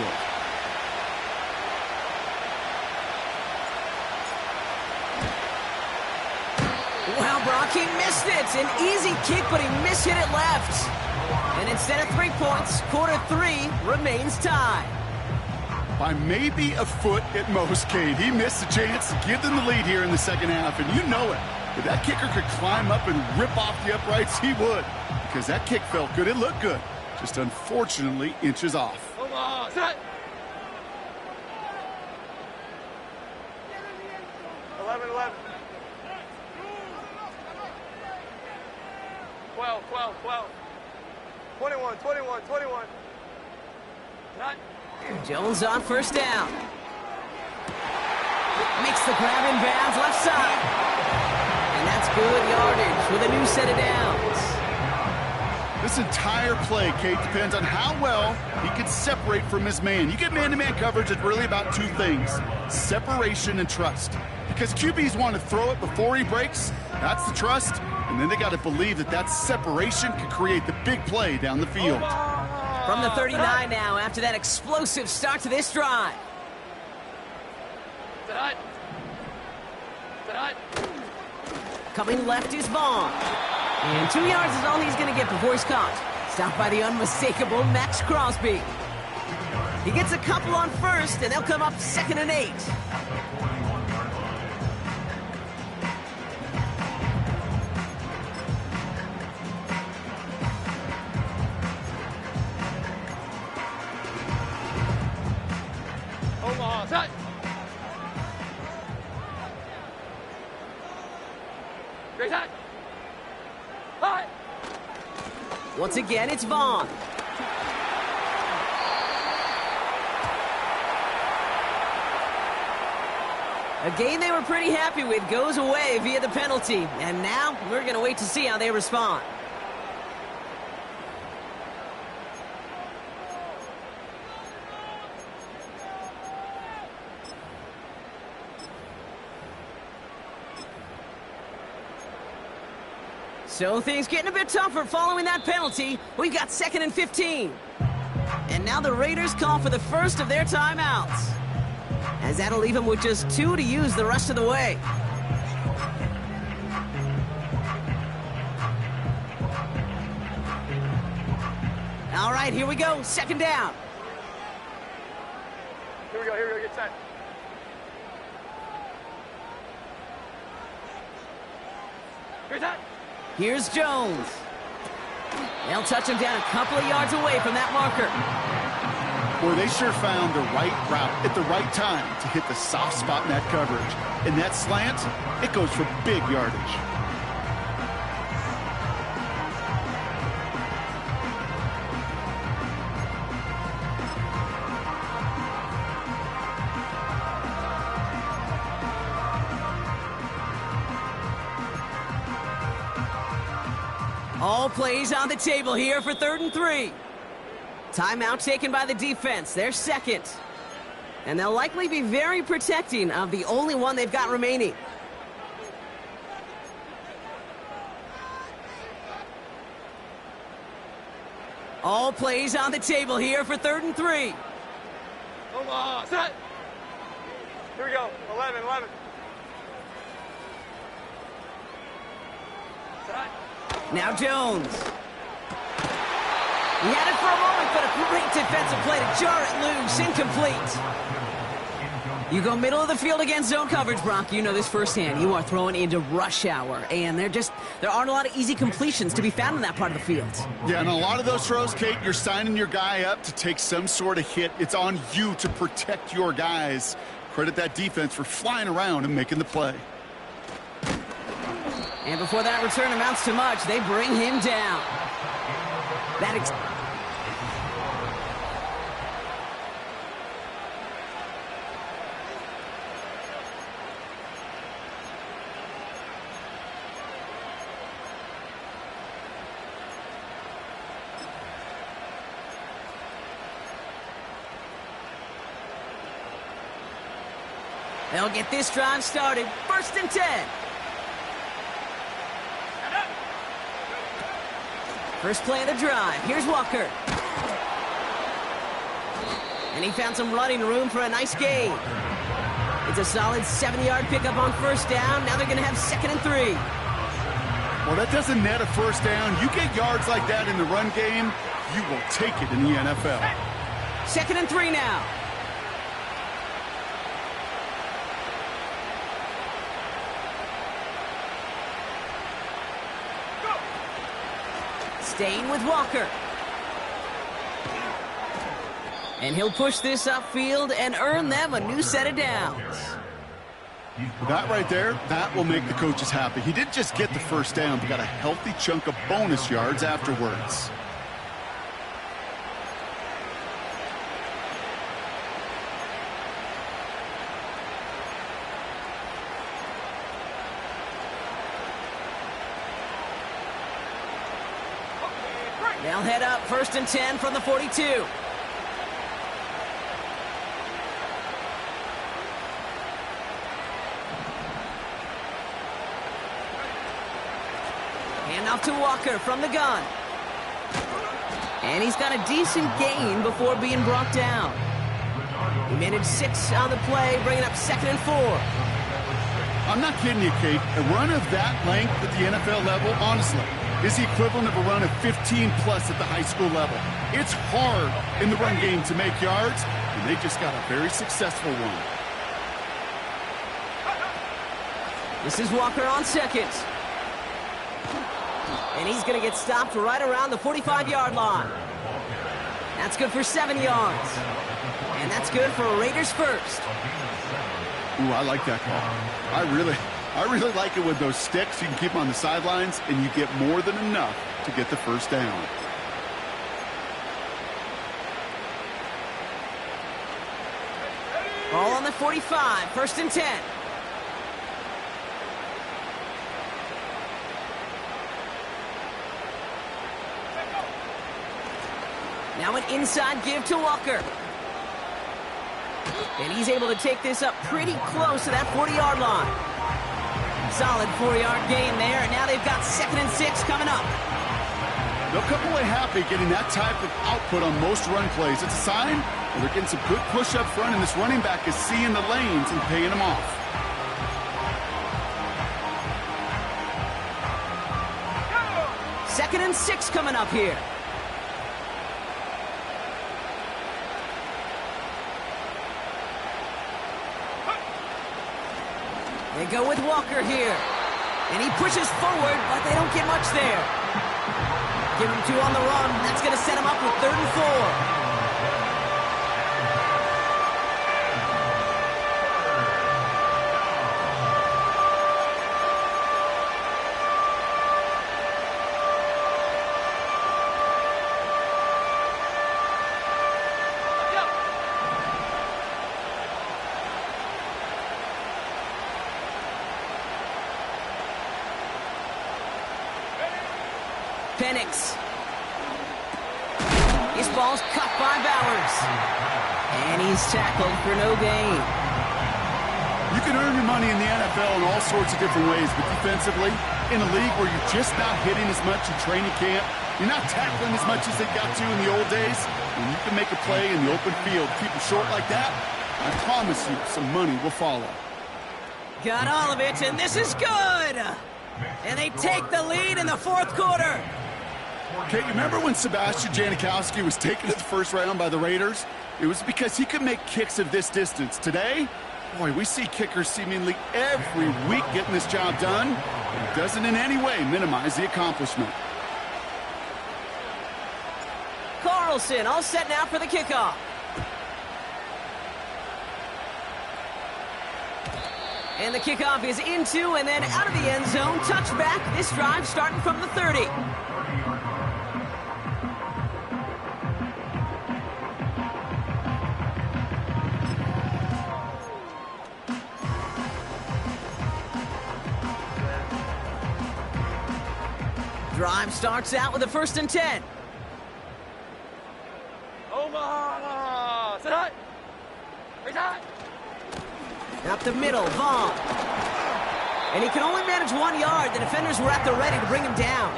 Wow, Brock, he missed it. An easy kick, but he mishit it left. And instead of 3 points, quarter 3 remains tied. By maybe a foot at most, Kate. He missed the chance to give them the lead here in the second half, and you know it. If that kicker could climb up and rip off the uprights, he would. Because that kick felt good. It looked good. Just unfortunately inches off. Come on. Set. 11. 12. 21. Not. Jones on 1st down. Makes the grab in bounds left side. And that's good yardage with a new set of downs. This entire play, Kate, depends on how well he can separate from his man. You get man-to-man coverage, it's really about 2 things, separation and trust. Because QBs want to throw it before he breaks, that's the trust, and then they got to believe that that separation can create the big play down the field. From the 39 now after that explosive start to this drive. Coming left is Vaughn. And 2 yards is all he's going to get before he's caught. Stopped by the unmistakable Max Crosby. He gets a couple on 1st, and they'll come up 2nd and 8. Set. Great time. High. Once again, it's Vaughn. A game they were pretty happy with goes away via the penalty. And now we're going to wait to see how they respond. So things getting a bit tougher following that penalty. We've got 2nd and 15. And now the Raiders call for the first of their timeouts, as that'll leave them with just 2 to use the rest of the way. All right, here we go. 2nd down. Here we go, get set. Here's that. Here's Jones. They'll touch him down a couple of yards away from that marker. Boy, they sure found the right route at the right time to hit the soft spot in that coverage. And that slant, it goes for big yardage. All plays on the table here for 3rd and 3. Timeout taken by the defense, their 2nd. And they'll likely be very protecting of the only one they've got remaining. All plays on the table here for 3rd and 3. Hold on. Set. Here we go. 11. Set. Now Jones. He had it for a moment, but a great defensive play to jar it loose. Incomplete. You go middle of the field against zone coverage, Brock. You know this firsthand. You are throwing into rush hour, and there aren't a lot of easy completions to be found in that part of the field. Yeah, and a lot of those throws, Kate, you're signing your guy up to take some sort of hit. It's on you to protect your guys. Credit that defense for flying around and making the play. And before that return amounts to much, they bring him down. They'll get this drive started. 1st and 10. First play of the drive. Here's Walker. And he found some running room for a nice gain. It's a solid 7-yard pickup on 1st down. Now they're going to have 2nd and 3. Well, that doesn't net a 1st down. You get yards like that in the run game, you will take it in the NFL. 2nd and 3 now. Staying with Walker. And he'll push this upfield and earn them a new set of downs. That right there, that will make the coaches happy. He didn't just get the 1st down, but got a healthy chunk of bonus yards afterwards. They'll head up 1st and 10 from the 42. Hand off to Walker from the gun. And he's got a decent gain before being brought down. He managed 6 on the play, bringing up 2nd and 4. I'm not kidding you, Kate. A run of that length at the NFL level, honestly, is the equivalent of a run of 15-plus at the high school level. It's hard in the run game to make yards, and they just got a very successful one. This is Walker on 2nd. And he's going to get stopped right around the 45-yard line. That's good for 7 yards. And that's good for a Raiders 1st. Ooh, I like that call. I really like it with those sticks. You can keep them on the sidelines, and you get more than enough to get the first down. Ball on the 45, 1st and 10. Now an inside give to Walker. And he's able to take this up pretty close to that 40-yard line. Solid 4-yard gain there, and now they've got 2nd and 6 coming up. They'll come away happy getting that type of output on most run plays. It's a sign that they're getting some good push up front, and this running back is seeing the lanes and paying them off. Second and 6 coming up here. They go with Walker here. And he pushes forward, but they don't get much there. Give him 2 on the run. That's going to set him up with 3rd and 4. Penix. His ball's cut by Bowers. And he's tackled for no gain. You can earn your money in the NFL in all sorts of different ways, but defensively, in a league where you're just not hitting as much in training camp, you're not tackling as much as they got to in the old days, when you can make a play in the open field, keep them short like that, I promise you some money will follow. Got all of it, and this is good. And they take the lead in the 4th quarter. Okay, you remember when Sebastian Janikowski was taken at the 1st round by the Raiders? It was because he could make kicks of this distance. Today, boy, we see kickers seemingly every week getting this job done. It doesn't in any way minimize the accomplishment. Carlson all set now for the kickoff. And the kickoff is into and then out of the end zone. Touchback. This drive starting from the 30. Drive starts out with a 1st and 10. Omaha! Sit high! Raise high! Up the middle, Vaughn. And he can only manage 1 yard. The defenders were at the ready to bring him down.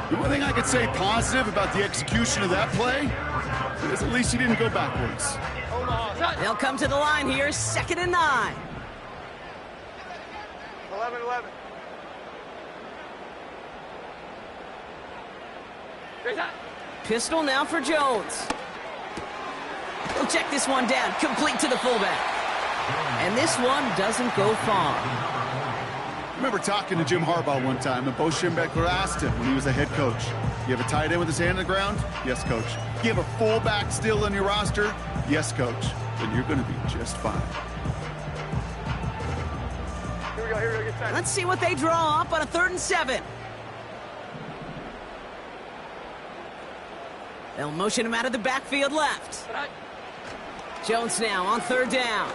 The one thing I could say positive about the execution of that play is at least he didn't go backwards. They'll come to the line here, 2nd and 9. 11-11. Raise high! Pistol now for Jones. He'll check this one down, complete to the fullback. And this one doesn't go far. I remember talking to Jim Harbaugh one time, and Bo Schembechler asked him when he was a head coach, you have a tight end with his hand on the ground? Yes, coach. You have a fullback still on your roster? Yes, coach. Then you're going to be just fine. Here we go, get set. Let's see what they draw up on a 3rd and 7. They'll motion him out of the backfield left. Jones now on 3rd down.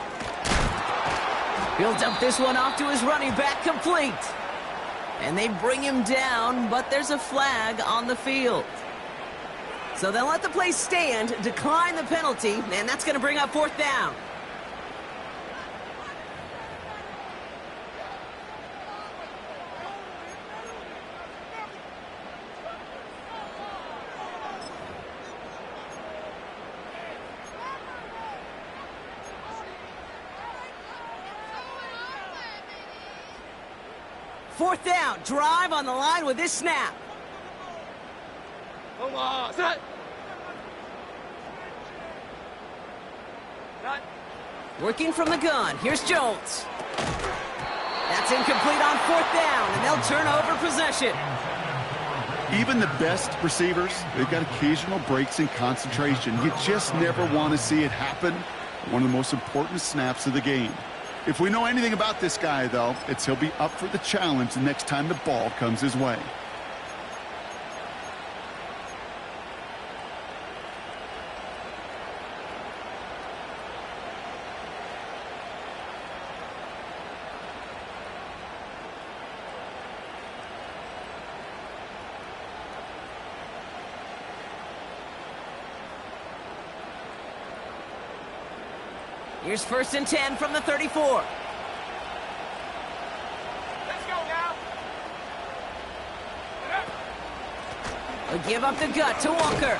He'll dump this one off to his running back, complete. And they bring him down, but there's a flag on the field. So they'll let the play stand, decline the penalty, and that's going to bring up 4th down. Fourth down, drive on the line with this snap. Omaha, set! Set! Working from the gun, here's Jones. That's incomplete on 4th down, and they'll turn over possession. Even the best receivers, they've got occasional breaks in concentration. You just never want to see it happen. One of the most important snaps of the game. If we know anything about this guy, though, it's he'll be up for the challenge the next time the ball comes his way. Here's 1st and 10 from the 34. Let's go now. He'll give up the gut to Walker.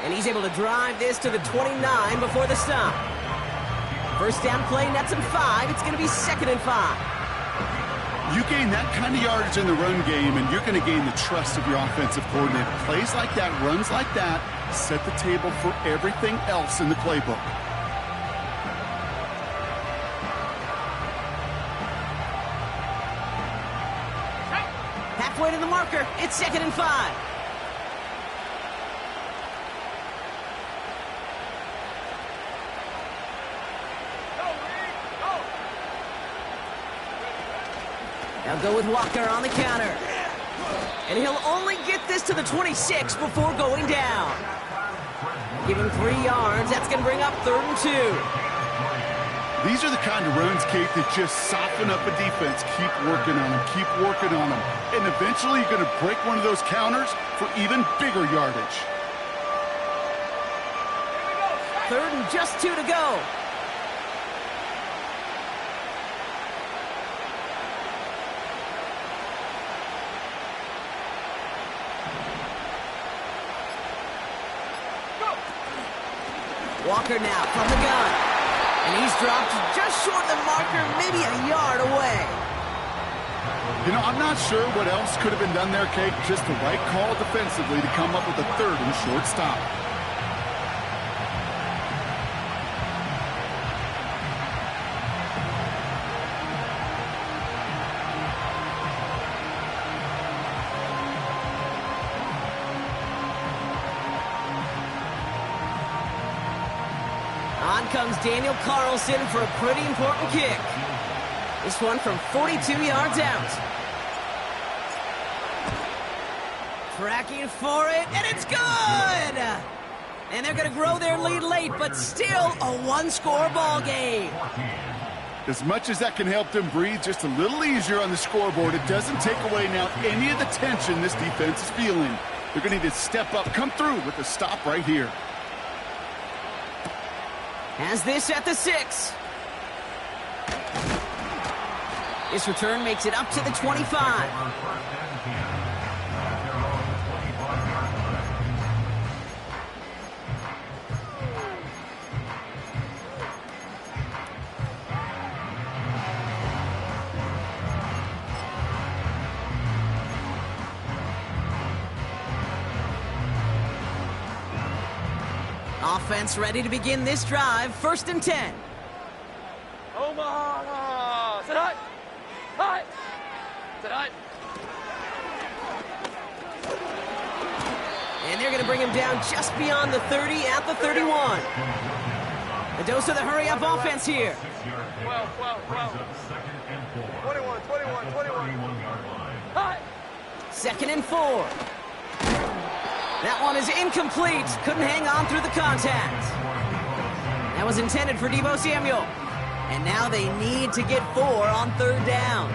And he's able to drive this to the 29 before the stop. 1st down play nets him 5. It's going to be 2nd and 5. You gain that kind of yardage in the run game, and you're going to gain the trust of your offensive coordinator. Plays like that, runs like that, set the table for everything else in the playbook. Halfway to the marker. It's 2nd and 5. Now go with Walker on the counter. And he'll only get this to the 26 before going down. Give him 3 yards. That's going to bring up 3rd and 2. These are the kind of runs, Kate, that just soften up a defense. Keep working on them. Keep working on them. And eventually you're going to break one of those counters for even bigger yardage. 3rd and just 2 to go. Walker now from the gun. And he's dropped just short of the marker, maybe a yard away. You know, I'm not sure what else could have been done there, Kate. Just the right call defensively to come up with a 3rd and short stop. On comes Daniel Carlson for a pretty important kick. This one from 42 yards out. Tracking for it, and it's good! And they're going to grow their lead late, but still a one-score ball game. As much as that can help them breathe just a little easier on the scoreboard, it doesn't take away now any of the tension this defense is feeling. They're going to need to step up, come through with a stop right here. Has this at the 6. This return makes it up to the 25. Offense ready to begin this drive. 1st and 10. Omaha! Sit hut! Hut! Sit hut! And they're going to bring him down just beyond the 30 at the 31. A dose of the hurry-up offense here. 12. 21. Hut! 2nd and 4. That one is incomplete. Couldn't hang on through the contact. That was intended for Deebo Samuel. And now they need to get 4 on 3rd down.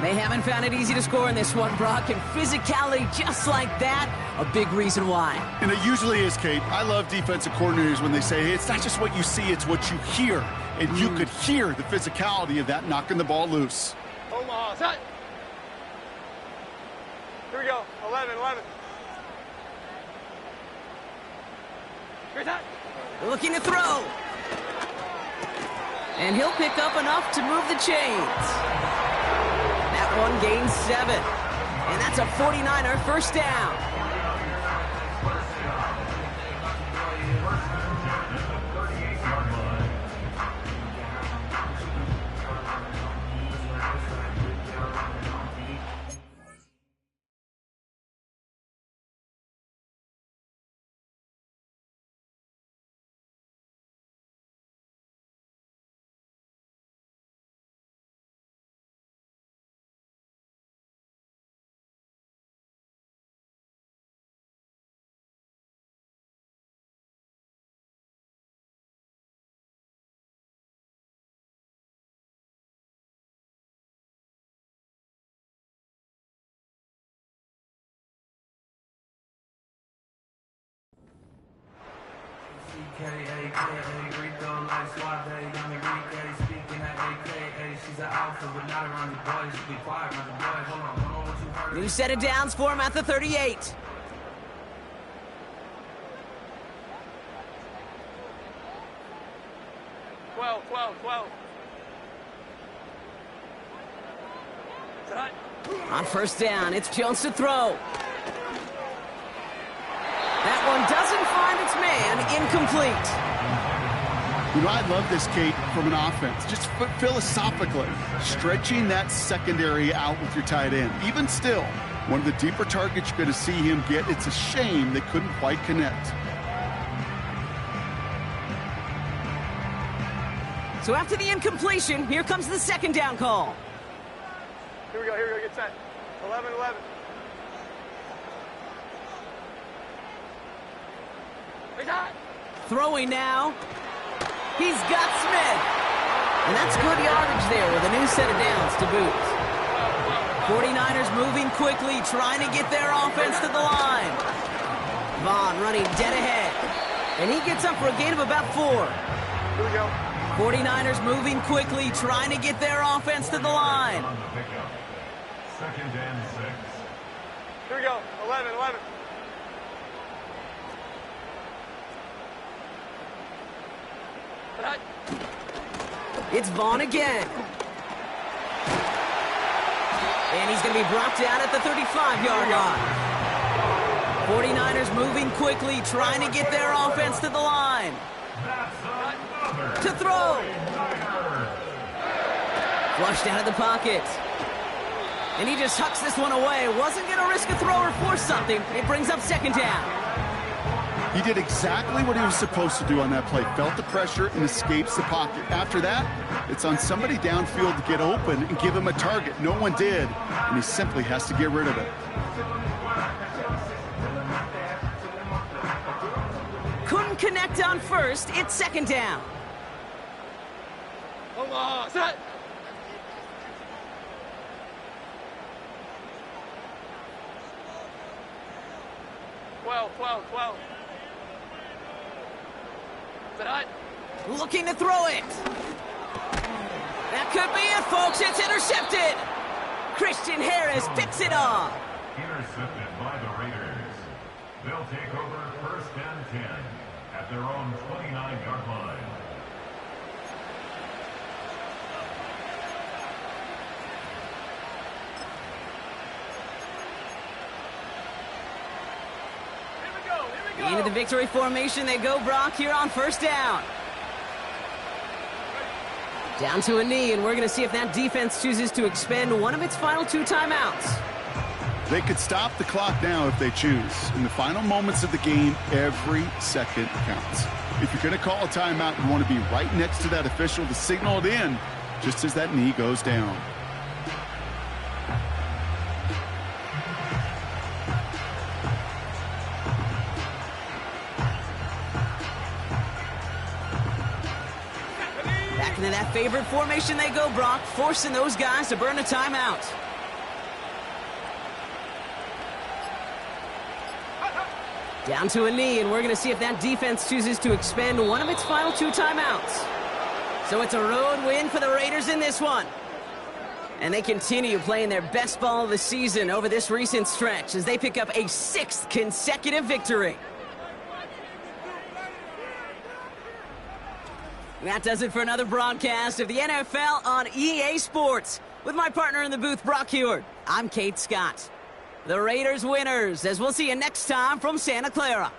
They haven't found it easy to score in this one, Brock, and physicality just like that, a big reason why. And it usually is, Kate. I love defensive coordinators when they say, hey, it's not just what you see, it's what you hear. And you could hear the physicality of that knocking the ball loose. Omaha! Set! Here we go. 11. Here's that. Looking to throw. And he'll pick up enough to move the chains. That one gains 7. And that's a 49er 1st down. New set of downs for him at the 38. Twelve. On first down, it's Jones to throw. That one doesn't find its man, incomplete. You know, I love this, Kate, from an offense. Just philosophically, stretching that secondary out with your tight end. Even still, one of the deeper targets you're going to see him get. It's a shame they couldn't quite connect. So after the incompletion, here comes the second down call. Here we go, get set. 11. He's hot. Throwing now. He's got Smith. And that's good yardage there with a new set of downs to boot. 49ers moving quickly, trying to get their offense to the line. Vaughn running dead ahead. And he gets up for a gain of about 4. Here we go. 49ers moving quickly, trying to get their offense to the line. Second and 6. Here we go. 11. It's Vaughn again. And he's going to be brought down at the 35-yard line. 49ers moving quickly, trying to get their offense to the line. To throw. Flushed out of the pocket. And he just hucks this one away. Wasn't going to risk a throw or force something. It brings up second down. He did exactly what he was supposed to do on that play. Felt the pressure and escapes the pocket. After that, it's on somebody downfield to get open and give him a target. No one did, and he simply has to get rid of it. Couldn't connect on first. It's second down. Omaha, set. 12. Tonight. Looking to throw it. That could be it, folks. It's intercepted. Christian Harris picks it off. Intercepted by the Raiders. They'll take over first and 10 at their own 29-yard line. Into the victory formation they go, Brock, here on first down. Down to a knee, and we're going to see if that defense chooses to expend one of its final 2 timeouts. They could stop the clock now if they choose. In the final moments of the game, every second counts. If you're going to call a timeout, you want to be right next to that official to signal it in just as that knee goes down. Into that favorite formation they go, Brock, forcing those guys to burn a timeout. Down to a knee, and we're going to see if that defense chooses to expend one of its final 2 timeouts. So it's a road win for the Raiders in this one. And they continue playing their best ball of the season over this recent stretch as they pick up a 6th consecutive victory. That does it for another broadcast of the NFL on EA Sports. With my partner in the booth, Brock Heward, I'm Kate Scott. The Raiders winners, as we'll see you next time from Santa Clara.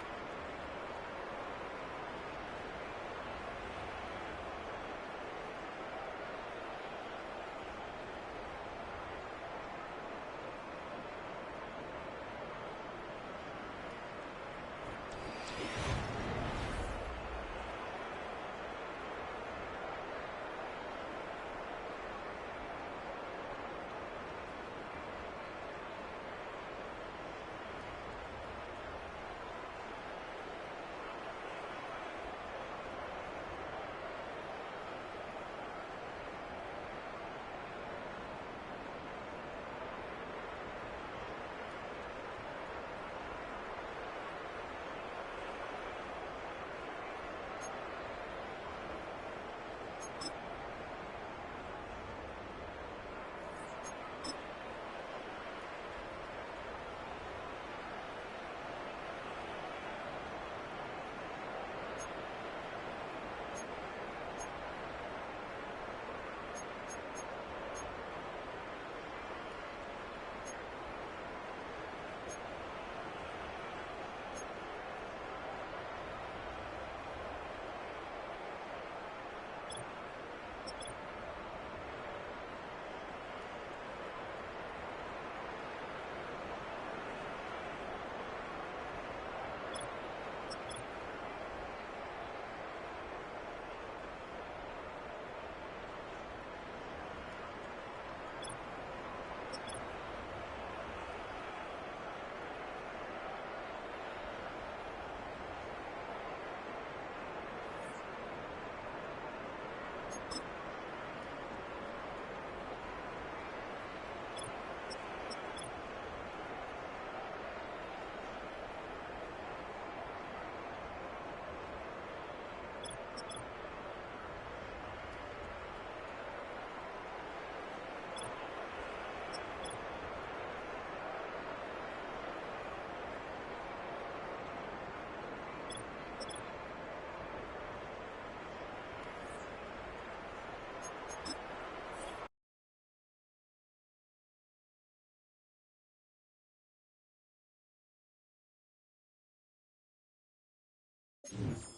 it.